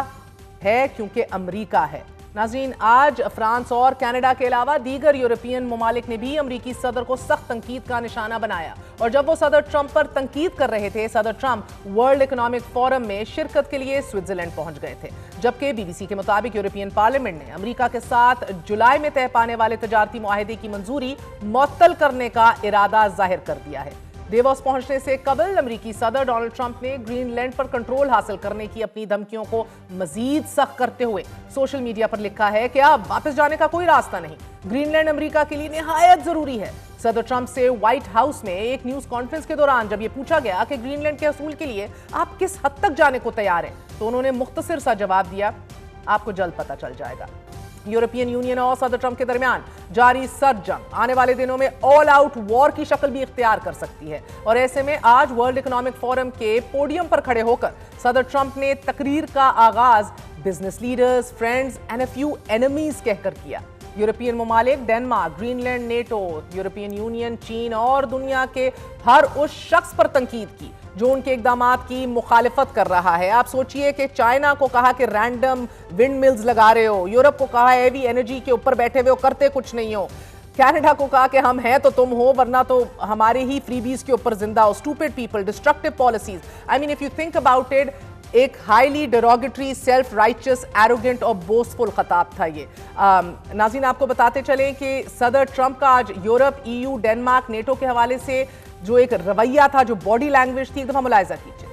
है क्योंकि अमेरिका है। नाज़रीन, आज फ्रांस और कनाडा के अलावा दीगर यूरोपियन ममालिक ने भी अमरीकी सदर को सख्त तनकीद का निशाना बनाया और जब वो सदर ट्रंप पर तनकीद कर रहे थे, सदर ट्रंप वर्ल्ड इकोनॉमिक फोरम में शिरकत के लिए स्विट्जरलैंड पहुंच गए थे। जबकि बीबीसी के मुताबिक यूरोपियन पार्लियामेंट ने अमेरिका के साथ जुलाई में तय पाने वाले तजारती मुआहदे की मंजूरी मुअत्तल करने का इरादा जाहिर कर दिया है। देवोस पहुंचने से कबल अमेरिकी सदर डोनाल्ड ट्रंप ने ग्रीनलैंड पर कंट्रोल हासिल करने की अपनी धमकियों को मजीद सख्त करते हुए सोशल मीडिया पर लिखा है कि अब वापस जाने का कोई रास्ता नहीं, ग्रीनलैंड अमेरिका के लिए निहायत जरूरी है। सदर ट्रंप से व्हाइट हाउस में एक न्यूज कॉन्फ्रेंस के दौरान जब यह पूछा गया कि ग्रीनलैंड के असूल के लिए आप किस हद तक जाने को तैयार हैं, तो उन्होंने मुख्तसर सा जवाब दिया, आपको जल्द पता चल जाएगा। यूरोपियन यूनियन और सदर ट्रंप के दरमियान जारी सर्द जंग आने वाले दिनों में ऑल आउट वॉर की शक्ल भी इख्तियार कर सकती है और ऐसे में आज वर्ल्ड इकोनॉमिक फोरम के पोडियम पर खड़े होकर सदर ट्रंप ने तकरीर का आगाज business leaders, friends and a few enemies कहकर किया। यूरोपियन ममालिक, Denmark, Greenland, NATO, European union, चीन और दुनिया के हर उस शख्स पर तनकीद की जो उनके इक़दामात की मुखालिफत कर रहा है। आप सोचिए कि चाइना को कहा कि रैंडम विंड मिल्स लगा रहे हो, यूरोप को कहा हैवी एनर्जी के ऊपर बैठे हुए हो, करते कुछ नहीं हो, कनाडा को कहा कि हम हैं तो तुम हो, वरना तो हमारे ही फ्रीबीज के ऊपर जिंदा हो, stupid people, destructive policies. I mean if you think about it, एक highly derogatory, self righteous, arrogant और बोस्टफुल खिताब था ये। नाज़रीन, आपको बताते चलें कि सदर ट्रंप का आज यूरोप, EU, डेनमार्क, नेटो के हवाले से जो एक रवैया था, जो बॉडी लैंग्वेज थी, एक दफा मुलाहिजा कीजिए।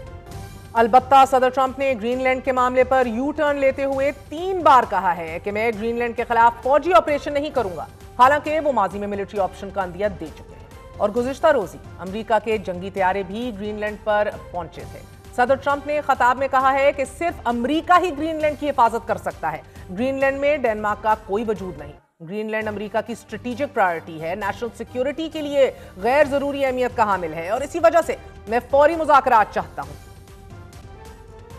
अलबत्ता सदर ट्रंप ने ग्रीनलैंड के मामले पर यू टर्न लेते हुए 3 बार कहा है कि मैं ग्रीनलैंड के खिलाफ फौजी ऑपरेशन नहीं करूंगा, हालांकि वो माजी में मिलिट्री ऑप्शन का अंदिया दे चुके हैं। और गुज़िश्ता रोजी अमेरिका के जंगी तैयारे भी ग्रीनलैंड पर पहुंचे थे। सदर ट्रंप ने खिताब में कहा है कि सिर्फ अमेरिका ही ग्रीनलैंड की हिफाजत कर सकता है, ग्रीनलैंड में डेनमार्क का कोई वजूद नहीं। ग्रीनलैंड अमेरिका की स्ट्रेटेजिक प्रायोरिटी है, नेशनल सिक्योरिटी के लिए गैर जरूरी अहमियत का हामिल है और इसी वजह से मैं फौरी मुज़ाकरात चाहता हूं।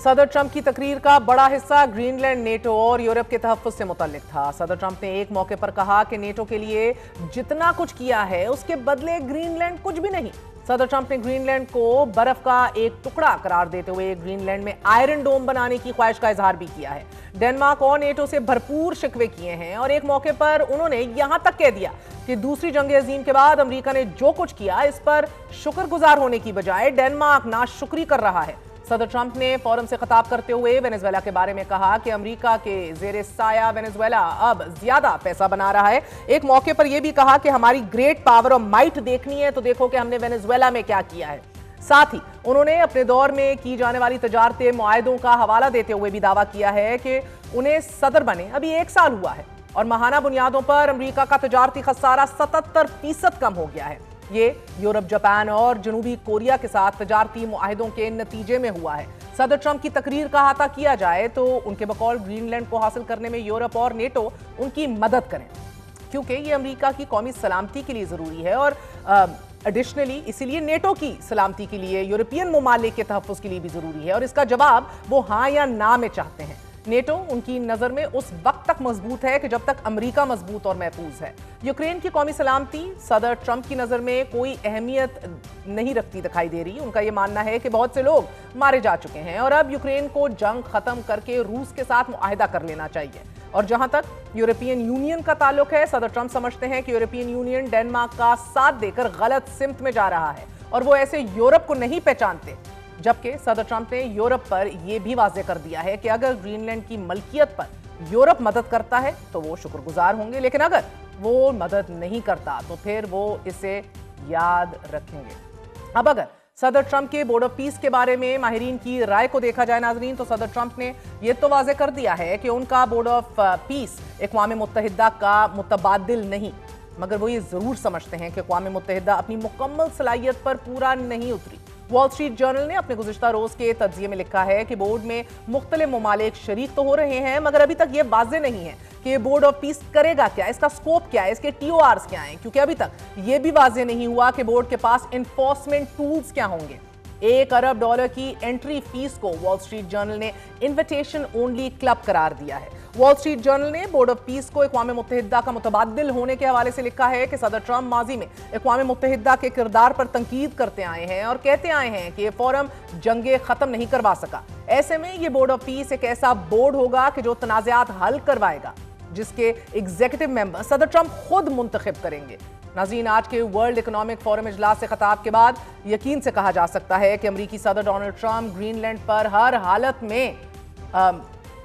सदर ट्रंप की तकरीर का बड़ा हिस्सा ग्रीनलैंड, नेटो और यूरोप के तहफ़्फ़ुज़ से मुतल्लिक था। सदर ट्रंप ने एक मौके पर कहा कि नेटो के लिए जितना कुछ किया है उसके बदले ग्रीनलैंड कुछ भी नहीं। सदर ट्रंप ने ग्रीनलैंड को बर्फ का एक टुकड़ा करार देते हुए ग्रीनलैंड में आयरन डोम बनाने की ख्वाहिश का इजहार भी किया है। डेनमार्क और नेटो से भरपूर शिकवे किए हैं और एक मौके पर उन्होंने यहां तक कह दिया कि दूसरी जंग अजीम के बाद अमेरिका ने जो कुछ किया इस पर शुक्रगुजार होने की बजाय डेनमार्क नाशुक्री कर रहा है। सदर ट्रंप ने फोरम से खिताब करते हुए वेनेजुएला के बारे में कहा कि अमेरिका के जेरे साया वेनेजुएला अब ज्यादा पैसा बना रहा है। एक मौके पर यह भी कहा कि हमारी ग्रेट पावर और माइट देखनी है तो देखो कि हमने वेनेजुएला में क्या किया है। साथ ही उन्होंने अपने दौर में की जाने वाली तजारती मुआहदों का हवाला देते हुए भी दावा किया है कि उन्हें सदर बने अभी 1 साल हुआ है और माहाना बुनियादों पर अमेरिका का तजारती खसारा 77% कम हो गया है। ये यूरोप, जापान और जनूबी कोरिया के साथ तजारती मुआहदों के नतीजे में हुआ है। सदर ट्रंप की तकरीर का अहाता किया जाए तो उनके बकौल ग्रीनलैंड को हासिल करने में यूरोप और नेटो उनकी मदद करें क्योंकि ये अमेरिका की कौमी सलामती के लिए ज़रूरी है और एडिशनली इसीलिए नेटो की सलामती के लिए, यूरोपियन ममालिक के तहफ़्फ़ुज़ के लिए भी ज़रूरी है और इसका जवाब वो हाँ या ना में चाहते हैं। नेटो उनकी नज़र में उस वक्त तक मजबूत है कि जब तक अमेरिका मजबूत और महफूज है। यूक्रेन की कौमी सलामती सदर ट्रंप की नज़र में कोई अहमियत नहीं रखती दिखाई दे रही। उनका ये मानना है कि बहुत से लोग मारे जा चुके हैं और अब यूक्रेन को जंग ख़त्म करके रूस के साथ मुआहदा कर लेना चाहिए। और जहां तक यूरोपियन यूनियन का ताल्लुक है, सदर ट्रंप समझते हैं कि यूरोपियन यूनियन डेनमार्क का साथ देकर गलत सिमत में जा रहा है और वो ऐसे यूरोप को नहीं पहचानते। जबकि सदर ट्रंप ने यूरोप पर यह भी वाज़ेह कर दिया है कि अगर ग्रीनलैंड की मलकियत पर यूरोप मदद करता है तो वो शुक्रगुजार होंगे, लेकिन अगर वो मदद नहीं करता तो फिर वो इसे याद रखेंगे। अब अगर सदर ट्रंप के बोर्ड ऑफ पीस के बारे में माहिरीन की राय को देखा जाए नाजरीन, तो सदर ट्रंप ने यह तो वाज़ेह कर दिया है कि उनका बोर्ड ऑफ पीस अक़वाम मुत्तहिदा का मुतबादिल नहीं, मगर वो ये जरूर समझते हैं कि अक़वाम मुत्तहिदा अपनी मुकम्मल सलाहियत पर पूरा नहीं उतरी। वॉल स्ट्रीट जर्नल ने अपने गुज़िश्ता रोज के तज्ज़िये में लिखा है कि बोर्ड में मुख्तलिफ ममालिक शरीक तो हो रहे हैं, मगर अभी तक ये वाज़ेह नहीं है कि ये बोर्ड ऑफ पीस करेगा क्या, इसका स्कोप क्या है, इसके TORs क्या हैं, क्योंकि अभी तक ये भी वाज़ेह नहीं हुआ कि बोर्ड के पास इन्फोर्समेंट टूल्स क्या होंगे। $1 अरब की एंट्री फीस को वॉल स्ट्रीट जर्नल ने इन्विटेशन ओनली क्लब करार दिया है। वॉल स्ट्रीट जर्नल ने बोर्ड ऑफ पीस को अक़वाम मुत्तहिदा का मुतबादिल होने के हवाले से लिखा है कि सदर ट्रंप माजी में अक़वाम मुत्तहिदा के किरदार पर तंकीद करते आए हैं और कहते आए हैं कि ये फोरम जंगे खत्म नहीं करवा सका। ऐसे में ये बोर्ड ऑफ पीस एक ऐसा बोर्ड होगा कि जो तनाज़ात हल करवाएगा, जिसके एग्जीक्यूटिव मेंबर सदर ट्रंप खुद मुंतखब करेंगे। नाज़रीन, आज के वर्ल्ड इकोनॉमिक फोरम इजलास से खिताब के बाद यकीन से कहा जा सकता है कि अमरीकी सदर डोनाल्ड ट्रंप ग्रीनलैंड पर हर हालत में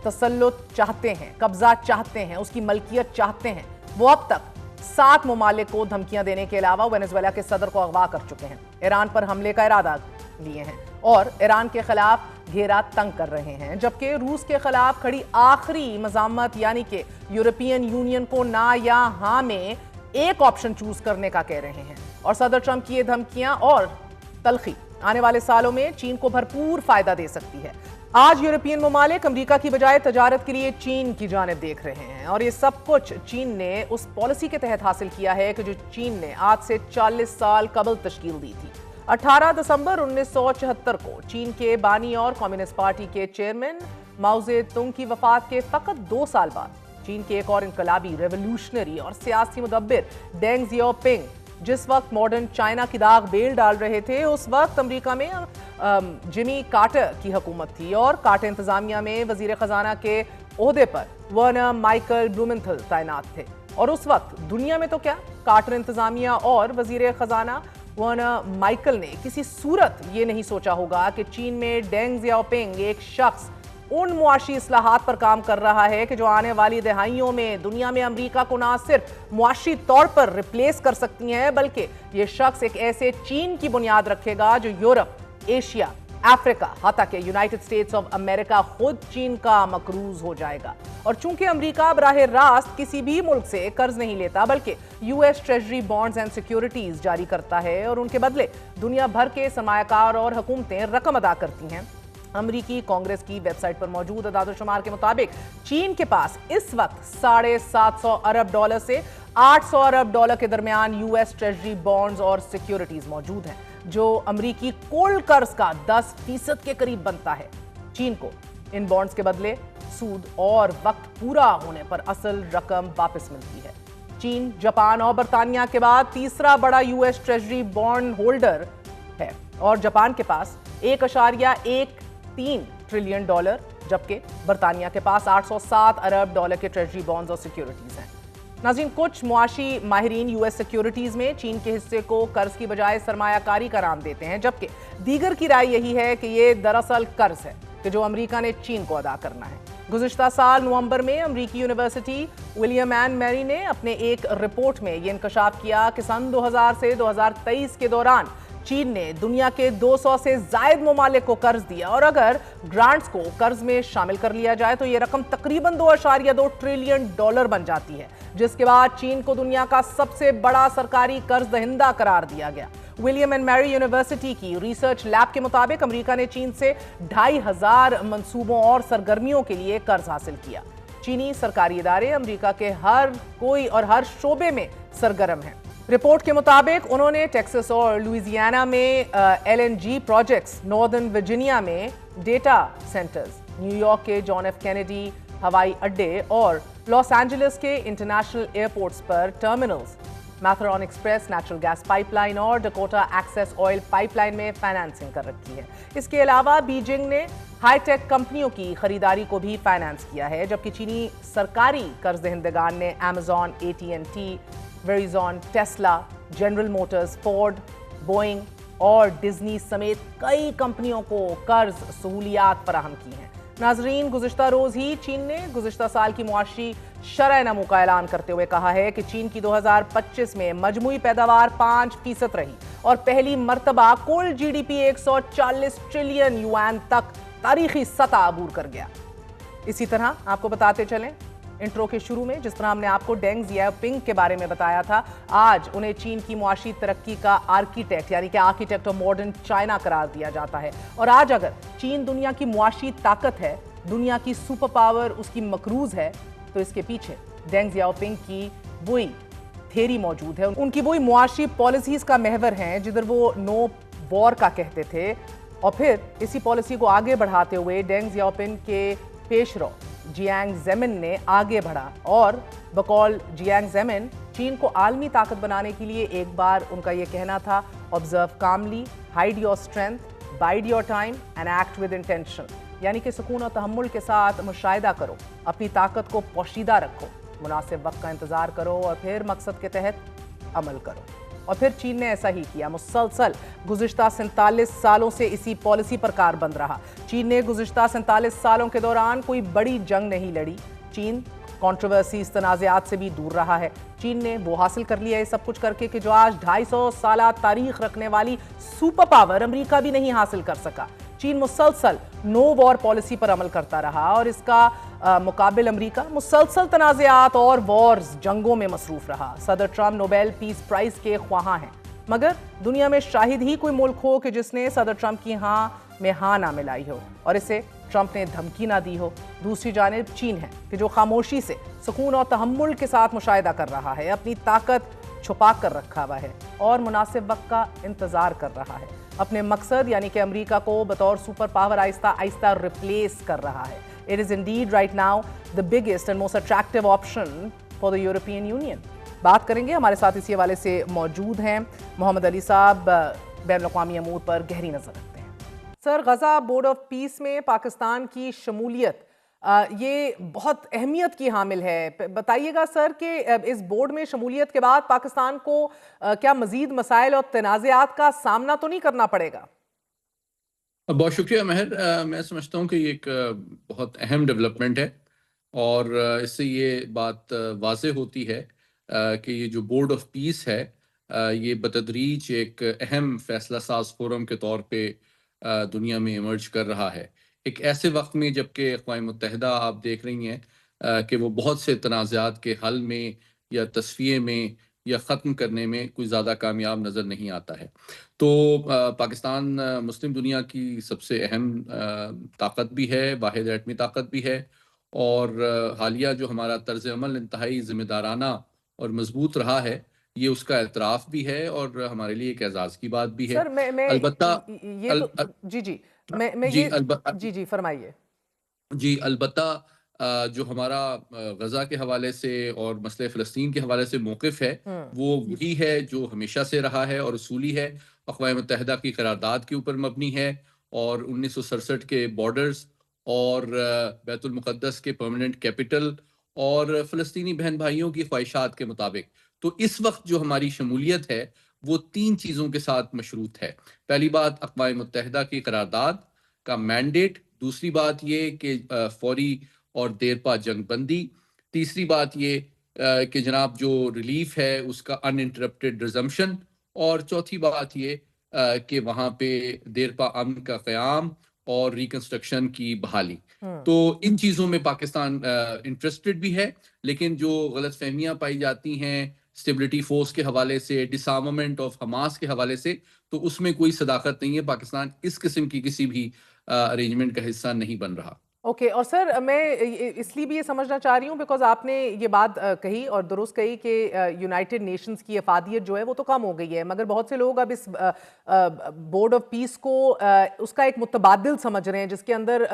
तसल्लुत चाहते हैं, कब्जा चाहते हैं, उसकी मलकियत चाहते हैं। वो अब तक 7 ममालिक को धमकियां देने के अलावा वेनेजुएला के सदर को अगवा कर चुके हैं, ईरान पर हमले का इरादा लिए हैं और ईरान के खिलाफ घेरा तंग कर रहे हैं, जबकि रूस के खिलाफ खड़ी आखिरी मज़ामत यानी कि यूरोपियन यूनियन को ना या हाँ में एक ऑप्शन चूज करने का कह रहे हैं। और सदर ट्रंप की ये धमकियां और तलखी आने वाले सालों में चीन को भरपूर फायदा दे सकती है। आज यूरोपियन ममालिक अमेरिका की बजाय तजारत के लिए चीन की जानिब देख रहे हैं और ये सब कुछ चीन ने उस पॉलिसी के तहत हासिल किया है कि जो चीन ने आज से 40 साल कबल तश्कील दी थी। 18 दिसंबर 1974 को चीन के बानी और कम्युनिस्ट पार्टी के चेयरमैन माओ ज़ेडुंग की वफात के फकत 2 साल बाद चीन के एक और इनकलाबी, रेवोल्यूशनरी और सियासी मुदब्बिर डेंग ज़ियाओपिंग जिस वक्त मॉडर्न चाइना की दाग बेल डाल रहे थे, उस वक्त अमेरिका में जिमी कार्टर की हुकूमत थी और कार्टर इंतजामिया में वजीर खजाना के ओहदे पर वर्नर माइकल ब्लूमेंथल तैनात थे। और उस वक्त दुनिया में तो क्या, कार्टर इंतजामिया और वजीर खजाना वर्नर माइकल ने किसी सूरत ये नहीं सोचा होगा कि चीन में डेंग ज़ियाओपिंग एक शख्स उन मुआशी इस्लाहात पर काम कर रहा है कि जो आने वाली दहाइयों में दुनिया में अमेरिका को ना सिर्फ मुआशी तौर पर रिप्लेस कर सकती हैं, बल्कि ये शख्स एक ऐसे चीन की बुनियाद रखेगा जो यूरोप, एशिया, अफ्रीका, हत्ता के यूनाइटेड स्टेट्स ऑफ अमेरिका खुद चीन का मकरूज हो जाएगा। और चूंकि अमेरिका बराह रास्त किसी भी मुल्क से कर्ज नहीं लेता, बल्कि US treasury bonds and securities जारी करता है और उनके बदले दुनिया भर के सरमायाकार और हुकूमतें रकम अदा करती हैं। अमरीकी कांग्रेस की वेबसाइट पर मौजूद अदाद-ओ-शुमार के मुताबिक चीन के पास इस वक्त $750 अरब से $800 अरब के दरमियान US ट्रेजरी बॉन्ड्स और सिक्योरिटीज मौजूद हैं, जो अमरीकी कुल कर्ज का 10% के करीब बनता है। चीन को इन बॉन्ड्स के बदले सूद और वक्त पूरा होने पर असल रकम वापस मिलती है। चीन, जापान और बरतानिया के बाद तीसरा बड़ा US ट्रेजरी बॉन्ड होल्डर है और जापान के पास $1.13 ट्रिलियन, जबकि बरतानिया के पास $807 अरब के ट्रेजरी बॉन्ड्स और सिक्योरिटीज हैं। नाज़रीन, कुछ मुआशी माहिरीन US सिक्योरिटीज में चीन के हिस्से को कर्ज की बजाय सरमायाकारी का नाम देते हैं, जबकि दीगर की राय यही है कि ये दरअसल कर्ज है कि जो अमेरिका ने चीन को अदा करना है। गुज़िश्ता साल नवंबर में अमेरिकी यूनिवर्सिटी विलियम एंड मैरी ने अपने एक रिपोर्ट में ये इंकशाफ किया कि सन 2000 से 2023 के दौरान चीन ने दुनिया के 200 से जायद ममालिक को कर्ज दिया और अगर ग्रांट्स को कर्ज में शामिल कर लिया जाए तो यह रकम तकरीबन $2.2 ट्रिलियन बन जाती है, जिसके बाद चीन को दुनिया का सबसे बड़ा सरकारी कर्ज दहिंदा करार दिया गया। विलियम एंड मैरी यूनिवर्सिटी की रिसर्च लैब के मुताबिक अमेरिका ने चीन से 2500 मंसूबों और सरगर्मियों के लिए कर्ज हासिल किया। चीनी सरकारी इदारे अमेरिका के हर कोई और हर शोबे में सरगर्म हैं। रिपोर्ट के मुताबिक उन्होंने टेक्सास और लुइसियाना में LNG प्रोजेक्ट्स, नॉर्दर्न वर्जीनिया में डेटा सेंटर्स, न्यूयॉर्क के जॉन एफ कैनेडी हवाई अड्डे और लॉस एंजलिस के इंटरनेशनल एयरपोर्ट्स पर टर्मिनल्स, मैथरॉन एक्सप्रेस नेचुरल गैस पाइपलाइन और डकोटा एक्सेस ऑयल पाइपलाइन में फाइनेंसिंग कर रखी है। इसके अलावा बीजिंग ने हाई टेक कंपनियों की खरीदारी को भी फाइनेंस किया है, जबकि चीनी सरकारी कर्ज दहिंदगान ने Amazon, AT&T, Verizon, Tesla, general Motors, Ford, Boeing और डिज्नी समेत कई कंपनियों को कर्ज सहूलियात फराहम की हैं। नाजरीन, गुज़िश्ता रोज ही चीन ने गुज़िश्ता साल की मुआशी शरह नमू का ऐलान करते हुए कहा है कि चीन की 2025 में मजमूई पैदावार 5% रही और पहली मर्तबा कुल GDP 140 ट्रिलियन युआन तक तारीखी सतह अबूर कर गया। इसी तरह आपको बताते चलें, इंट्रो के शुरू में जिस तरह हमने आपको डेंग जियाओपिंग के बारे में बताया था, आज उन्हें चीन की मुआशी तरक्की का आर्किटेक्ट यानी कि आर्किटेक्ट ऑफ मॉडर्न चाइना करार दिया जाता है। और आज अगर चीन दुनिया की मुआशी ताकत है, दुनिया की सुपर पावर उसकी मकरूज है, तो इसके पीछे डेंग जियाओपिंग की वही थ्योरी मौजूद है, उनकी वही मुआशी पॉलिसीज का महवर हैं जिधर वो नो वॉर का कहते थे। और फिर इसी पॉलिसी को आगे बढ़ाते हुए डेंग जियाओपिंग के पेशरो जियांग जेमिन ने आगे बढ़ा और बकौल जियांग जेमिन चीन को आलमी ताकत बनाने के लिए एक बार उनका ये कहना था, observe calmly, hide your strength, bide your time and act with intention, यानी कि सुकून और तहम्मुल के साथ मुशाहिदा करो, अपनी ताकत को पोशीदा रखो, मुनासिब वक्त का इंतजार करो और फिर मकसद के तहत अमल करो। और फिर चीन ने ऐसा ही किया, मुसलसल गुज़िश्ता 47 सालों से इसी पॉलिसी पर कारबंद रहा। चीन ने गुज़िश्ता 47 सालों के दौरान कोई बड़ी जंग नहीं लड़ी। चीन कंट्रोवर्सीज, तनाज़ात से भी दूर रहा है। चीन ने वो हासिल कर लिया है सब कुछ करके कि जो आज 250 साल तारीख रखने वाली सुपर पावर अमेरिका भी नहीं हासिल कर सका। चीन मुसलसल नो वॉर पॉलिसी पर अमल करता रहा और इसका मुकाबिल अमेरिका मुसलसल तनाज़ात और वॉर्स, जंगों में मसरूफ रहा। सदर ट्रंप नोबेल पीस प्राइज के ख्वाहां हैं, मगर दुनिया में शाहिद ही कोई मुल्क हो कि जिसने सदर ट्रंप की हाँ में हाँ ना मिलाई हो और इसे ट्रंप ने धमकी ना दी हो। दूसरी जानिब चीन है कि जो खामोशी से सुकून और तहम्मुल के साथ मुशाहिदा कर रहा है, अपनी ताकत छुपा कर रखा हुआ है और मुनासिब वक्त का इंतजार कर रहा है। अपने मकसद यानी कि अमेरिका को बतौर super power Aahista Aahista replace कर रहा है। It is Indeed right now the biggest and most attractive option for the European union. बात करेंगे, हमारे साथ इसी हवाले से मौजूद हैं मोहम्मद अली साहब, बैनुल-अक़वामी अमूर पर गहरी नज़र रखते हैं। Sir, Gaza board of peace में पाकिस्तान की शमूलियत ये बहुत अहमियत की हामिल है। बताइएगा सर कि इस बोर्ड में शमूलियत के बाद पाकिस्तान को क्या मजीद मसाइल और तनाज़ात का सामना तो नहीं करना पड़ेगा? बहुत शुक्रिया महर। मैं समझता हूँ कि ये एक बहुत अहम डेवलपमेंट है और इससे ये बात वाज़े होती है कि ये जो बोर्ड ऑफ पीस है ये बतदरीज एक अहम फैसला साज फोरम के तौर पे दुनिया में इमर्ज कर रहा है। एक ऐसे वक्त में जबकि अक़वाम मुत्तहिदा आप देख रही हैं कि वो बहुत से तनाज़ात के हल में या तस्फ़िये में या ख़त्म करने में कोई ज़्यादा कामयाब नज़र नहीं आता है। तो पाकिस्तान मुस्लिम दुनिया की सबसे अहम ताकत भी है, वाहिद एटमी ताकत भी है और हालिया जो हमारा तर्ज़ अमल इंतहाई ज़िम्मेदाराना और मजबूत रहा है, ये उसका एतराफ़ भी है और हमारे लिए एक एजाज़ की बात भी है। सर, मैं अलबत्ता ये तो मैं जी ये जी फरमाइए। जी अलबत्ता जो हमारा गज़ा के हवाले से और मसले फ़लस्तीन के हवाले से मौक़िफ़ है वो वही है जो हमेशा से रहा है और उसूली है। अक़वाम मुत्तहिदा की क़रारदाद के ऊपर मबनी है और 1967 के बॉर्डर्स और बैतुल मुक़द्दस के परमानेंट कैपिटल और फ़लस्तीनी बहन भाइयों की ख्वाहिशात के मुताबिक। तो इस वक्त जो हमारी शमूलियत है वो 3 चीज़ों के साथ मशरूत है। पहली बात अक़वाम मुत्तहिदा की क़रारदाद का मैंडेट, दूसरी बात ये कि फौरी और देरपा जंगबंदी, तीसरी बात ये कि जनाब जो रिलीफ है उसका अनइंटरप्टेड रिजम्पशन और चौथी बात ये कि वहाँ पे देरपा अमन का क़याम और रिकंस्ट्रक्शन की बहाली। तो इन चीज़ों में पाकिस्तान इंटरेस्टेड भी है, लेकिन जो गलतफहमियां पाई जाती हैं स्टेबिलिटी फोर्स के हवाले से, डिसआर्मामेंट ऑफ हमास के हवाले से, तो उसमें कोई सदाकत नहीं है। पाकिस्तान इस किस्म की किसी भी अरेंजमेंट का हिस्सा नहीं बन रहा। ओके और सर मैं इसलिए भी ये समझना चाह रही हूँ बिकॉज आपने ये बात कही और दुरुस्त कही कि यूनाइटेड नेशंस की अफादियत जो है वो तो कम हो गई है, मगर बहुत से लोग अब इस बोर्ड ऑफ पीस को उसका एक मुतबादिल समझ रहे हैं जिसके अंदर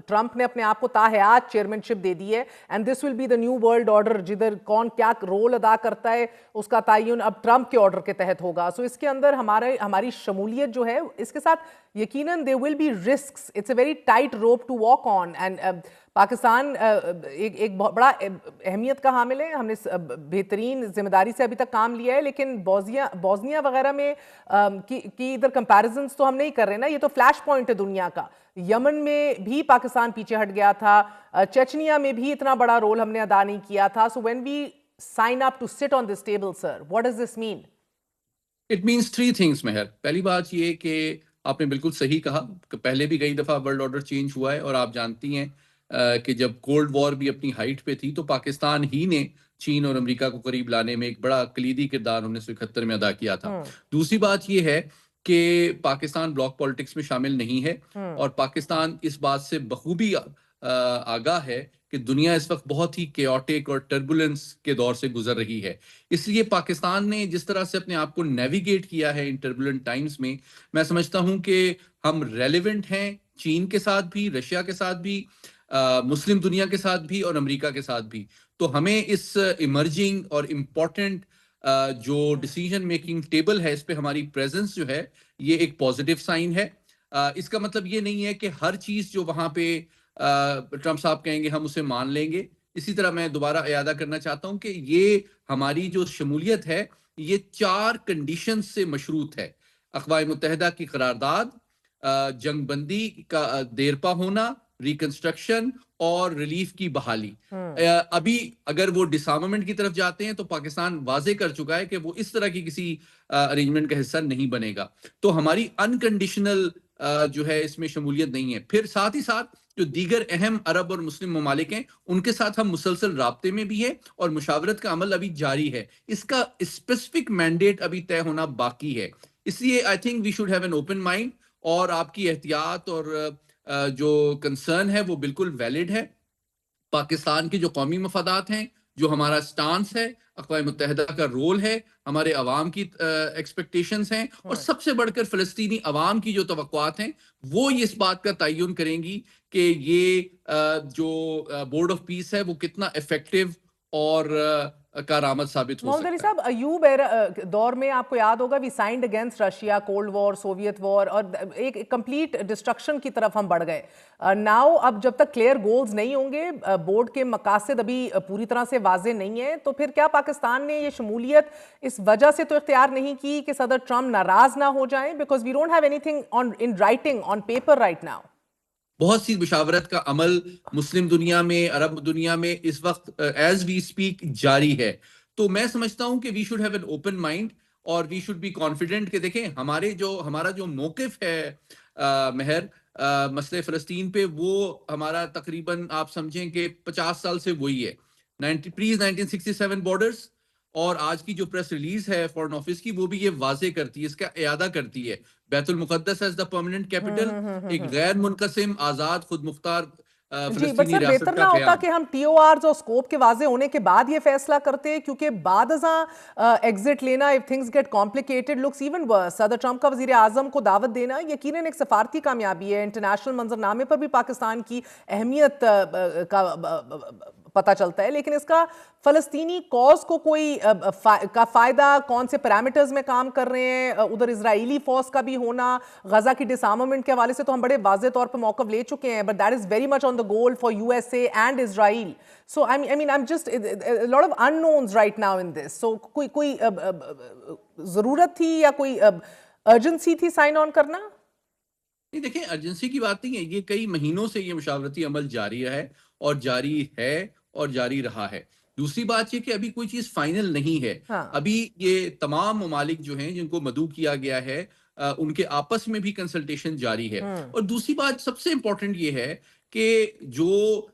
ट्रंप ने अपने आप को ताहयात चेयरमैनशिप दे दी है and this will be the new world order, जिधर कौन क्या रोल अदा करता है उसका तयन अब ट्रंप के ऑर्डर के तहत होगा। सो इसके अंदर हमारी शमूलियत जो है, इसके साथ یقیناً there will be risks, it's a very tight rope to walk on, and Pakistan ایک بہت بڑا اہمیت کا حامل ہے. ہم نے بہترین ذمہ داری سے ابھی تک کام لیا ہے, لیکن بوسنیا وغیرہ میں کی ادھر کمپیریزنس تو ہم نہیں کر رہے نا, یہ تو فلیش پوائنٹ ہے دنیا کا. یمن میں بھی پاکستان پیچھے ہٹ گیا تھا, چچنیا میں بھی اتنا بڑا رول ہم نے ادا نہیں کیا تھا. So when we sign up to sit on this table, sir, what does this mean? It means three things, مہر. پہلی بات یہ کہ آپ نے بالکل صحیح کہا کہ پہلے بھی کئی دفعہ ورلڈ آرڈر چینج ہوا ہے, اور آپ جانتی ہیں کہ جب کولڈ وار بھی اپنی ہائٹ پہ تھی تو پاکستان ہی نے چین اور امریکہ کو قریب لانے میں ایک بڑا کلیدی کردار 1971 میں ادا کیا تھا. دوسری بات یہ ہے کہ پاکستان بلاک پالیٹکس میں شامل نہیں ہے, اور پاکستان اس بات سے بخوبی آگاہ ہے کہ دنیا اس وقت بہت ہی کیوٹک اور ٹربولنس کے دور سے گزر رہی ہے. اس لیے پاکستان نے جس طرح سے اپنے آپ کو نیویگیٹ کیا ہے ان ٹربولنٹ ٹائمز میں سمجھتا ہوں کہ ہم ریلیونٹ ہیں چین کے ساتھ بھی, رشیا کے ساتھ بھی, مسلم دنیا کے ساتھ بھی, اور امریکہ کے ساتھ بھی. تو ہمیں اس ایمرجنگ اور امپورٹنٹ جو ڈیسیژن میکنگ ٹیبل ہے اس پہ ہماری پریزنس جو ہے یہ ایک پازیٹیو سائن ہے. اس کا مطلب یہ نہیں ہے کہ ہر چیز جو وہاں پہ ٹرمپ صاحب کہیں گے ہم اسے مان لیں گے. اسی طرح میں دوبارہ اعادہ کرنا چاہتا ہوں کہ یہ ہماری جو شمولیت ہے یہ 4 کنڈیشنز سے مشروط ہے: اقوام متحدہ کی قرارداد, جنگ بندی کا دیرپا ہونا, ریکنسٹرکشن اور ریلیف کی بحالی. ابھی اگر وہ ڈسارممنٹ کی طرف جاتے ہیں تو پاکستان واضح کر چکا ہے کہ وہ اس طرح کی کسی ارینجمنٹ کا حصہ نہیں بنے گا. تو ہماری انکنڈیشنل جو ہے اس میں شمولیت نہیں ہے. پھر ساتھ ہی ساتھ جو دیگر اہم عرب اور مسلم ممالک ہیں ان کے ساتھ ہم مسلسل رابطے میں بھی ہیں, اور مشاورت کا عمل ابھی جاری ہے. اس کا اسپیسیفک مینڈیٹ ابھی طے ہونا باقی ہے. اس لیے I think we should have an open mind, اور آپ کی احتیاط اور جو کنسرن ہے وہ بالکل ویلڈ ہے. پاکستان کے جو قومی مفادات ہیں, جو ہمارا سٹانس ہے, اقوام متحدہ کا رول ہے, ہمارے عوام کی ایکسپیکٹیشنز ہیں, اور سب سے بڑھ کر فلسطینی عوام کی جو توقعات ہیں وہ اس بات کا تعین کریں گی کہ یہ جو بورڈ آف پیس ہے وہ کتنا افیکٹو اور کارآمد ثابت ہو محمد علی سکتا ہے. صاحب, ایوب دور میں آپ کو یاد ہوگا we signed against Russia, cold war, Soviet war, اور ایک کمپلیٹ ڈسٹرکشن کی طرف ہم بڑھ گئے. ناؤ اب جب تک کلیئر گولز نہیں ہوں گے, بورڈ کے مقاصد ابھی پوری طرح سے واضح نہیں ہیں, تو پھر کیا پاکستان نے یہ شمولیت اس وجہ سے تو اختیار نہیں کی کہ صدر ٹرمپ ناراض نہ ہو جائیں, because we don't have anything in writing on paper right now. بہت سی مشاورت کا عمل مسلم دنیا میں, عرب دنیا میں اس وقت ایز وی اسپیک جاری ہے. تو میں سمجھتا ہوں کہ we should have an open mind, اور وی شوڈ بی کانفیڈنٹ کہ دیکھیں ہمارا جو موقف ہے مہر مسئلہ فلسطین پہ, وہ ہمارا تقریباً آپ سمجھیں کہ 50 سال سے وہی ہے. 1967 بارڈرز, اور آج کی جو پریس ریلیز ہے فورن آفس کی وہ بھی یہ واضح کرتی ہے, اس کا اعادہ کرتی ہے. بیت المقدس ایز دا پرماننٹ کیپٹل, ایک غیر منقسم, آزاد, خود مختار جی, بٹ فلسطینی سر ریاست بہتر نہ کا ہوتا قیام. کہ ہم ٹی او آرز اور اسکوپ کے واضح ہونے کے بعد یہ فیصلہ کرتے, کیونکہ بعد ازاں ایگزٹ لینا, if things get complicated, looks even worse. صدر ٹرمپ کا وزیر اعظم کو دعوت دینا یقیناً ایک سفارتی کامیابی ہے, انٹرنیشنل منظرنامے پر بھی پاکستان کی اہمیت کا پتہ چلتا ہے, لیکن اس کا فلسطینی کاز کو کوئی کا فائدہ کون سے پیرامیٹرز میں کام کر رہے ہیں, ادھر اسرائیلی فورس کا بھی ہونا, غزہ کی ڈس آرمامنٹ کے حوالے سے تو ہم بڑے واضح طور پہ موقف لے چکے ہیں, but that is very much on the goal for USA and Israel. So I mean I'm just a lot of unknowns right now in this. So کوئی ضرورت تھی یا کوئی ارجنسی تھی سائن آن کرنا؟ نہیں, دیکھیں ارجنسی کی بات نہیں ہے, یہ کئی مہینوں سے یہ مشاورتی عمل جاری ہے اور جاری ہے اور جاری رہا ہے. دوسری بات یہ کہ ابھی کوئی چیز فائنل نہیں ہے. ابھی یہ تمام ممالک جو ہیں جن کو مدعو کیا گیا ہے ان کے آپس میں بھی کنسلٹیشن جاری ہے. اور دوسری بات سب سے امپورٹنٹ یہ ہے کہ جو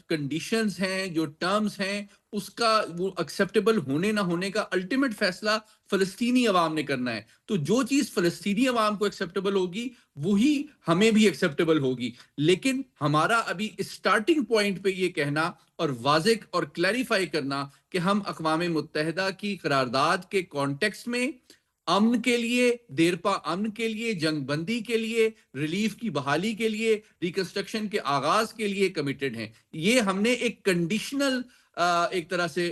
کنڈیشنز ہیں, جو ٹرمز ہیں, اس کا وہ ایکسیپٹیبل ہونے نہ ہونے کا الٹیمیٹ فیصلہ فلسطینی عوام نے کرنا ہے. تو جو چیز فلسطینی عوام کو ایکسیپٹیبل ہوگی وہی ہمیں بھی ایکسیپٹیبل ہوگی. لیکن ہمارا ابھی اسٹارٹنگ پوائنٹ پہ یہ کہنا اور واضح اور کلیریفائی کرنا کہ ہم اقوام متحدہ کی قرارداد کے کانٹیکسٹ میں امن کے لیے, دیرپا امن کے لیے, جنگ بندی کے لیے, ریلیف کی بحالی کے لیے, ریکنسٹرکشن کے آغاز کے لیے کمیٹڈ ہیں. یہ ہم نے ایک کنڈیشنل ایک طرح سے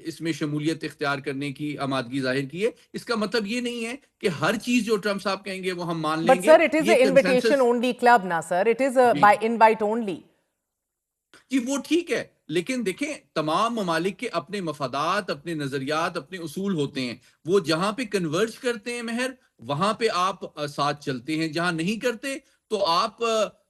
اس میں شمولیت اختیار کرنے کی آمادگی ظاہر کی ہے. اس کا مطلب یہ نہیں ہے کہ ہر چیز جو ٹرمپ صاحب کہیں گے وہ ہم مان لیں گے. But sir it is a invitation only club نا sir, it is by invite only. جی وہ ٹھیک ہے, لیکن دیکھیں تمام ممالک کے اپنے مفادات, اپنے نظریات, اپنے اصول ہوتے ہیں. وہ جہاں پہ کنورج کرتے ہیں مہر, وہاں پہ آپ ساتھ چلتے ہیں. جہاں نہیں کرتے تو آپ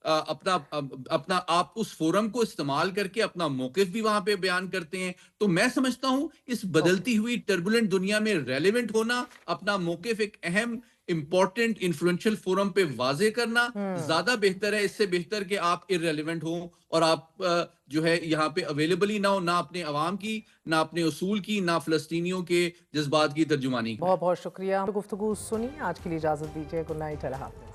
اپنا آپ اس فورم کو استعمال کر کے اپنا موقف بھی وہاں پہ بیان کرتے ہیں. تو میں سمجھتا ہوں اس بدلتی ہوئی ٹربولنٹ دنیا میں ریلیونٹ ہونا, اپنا موقف ایک اہم امپورٹنٹ انفلوئنشل فورم پہ واضح کرنا زیادہ بہتر ہے, اس سے بہتر کہ آپ ارریلیونٹ ہوں اور آپ جو ہے یہاں پہ اویلیبل ہی نہ ہو, نہ اپنے عوام کی, نہ اپنے اصول کی, نہ فلسطینیوں کے جذبات کی ترجمانی کی. بہت بہت شکریہ. گفتگو سنی, آج کے لیے اجازت دیجیے. گڈ نائٹ, اللہ حافظ.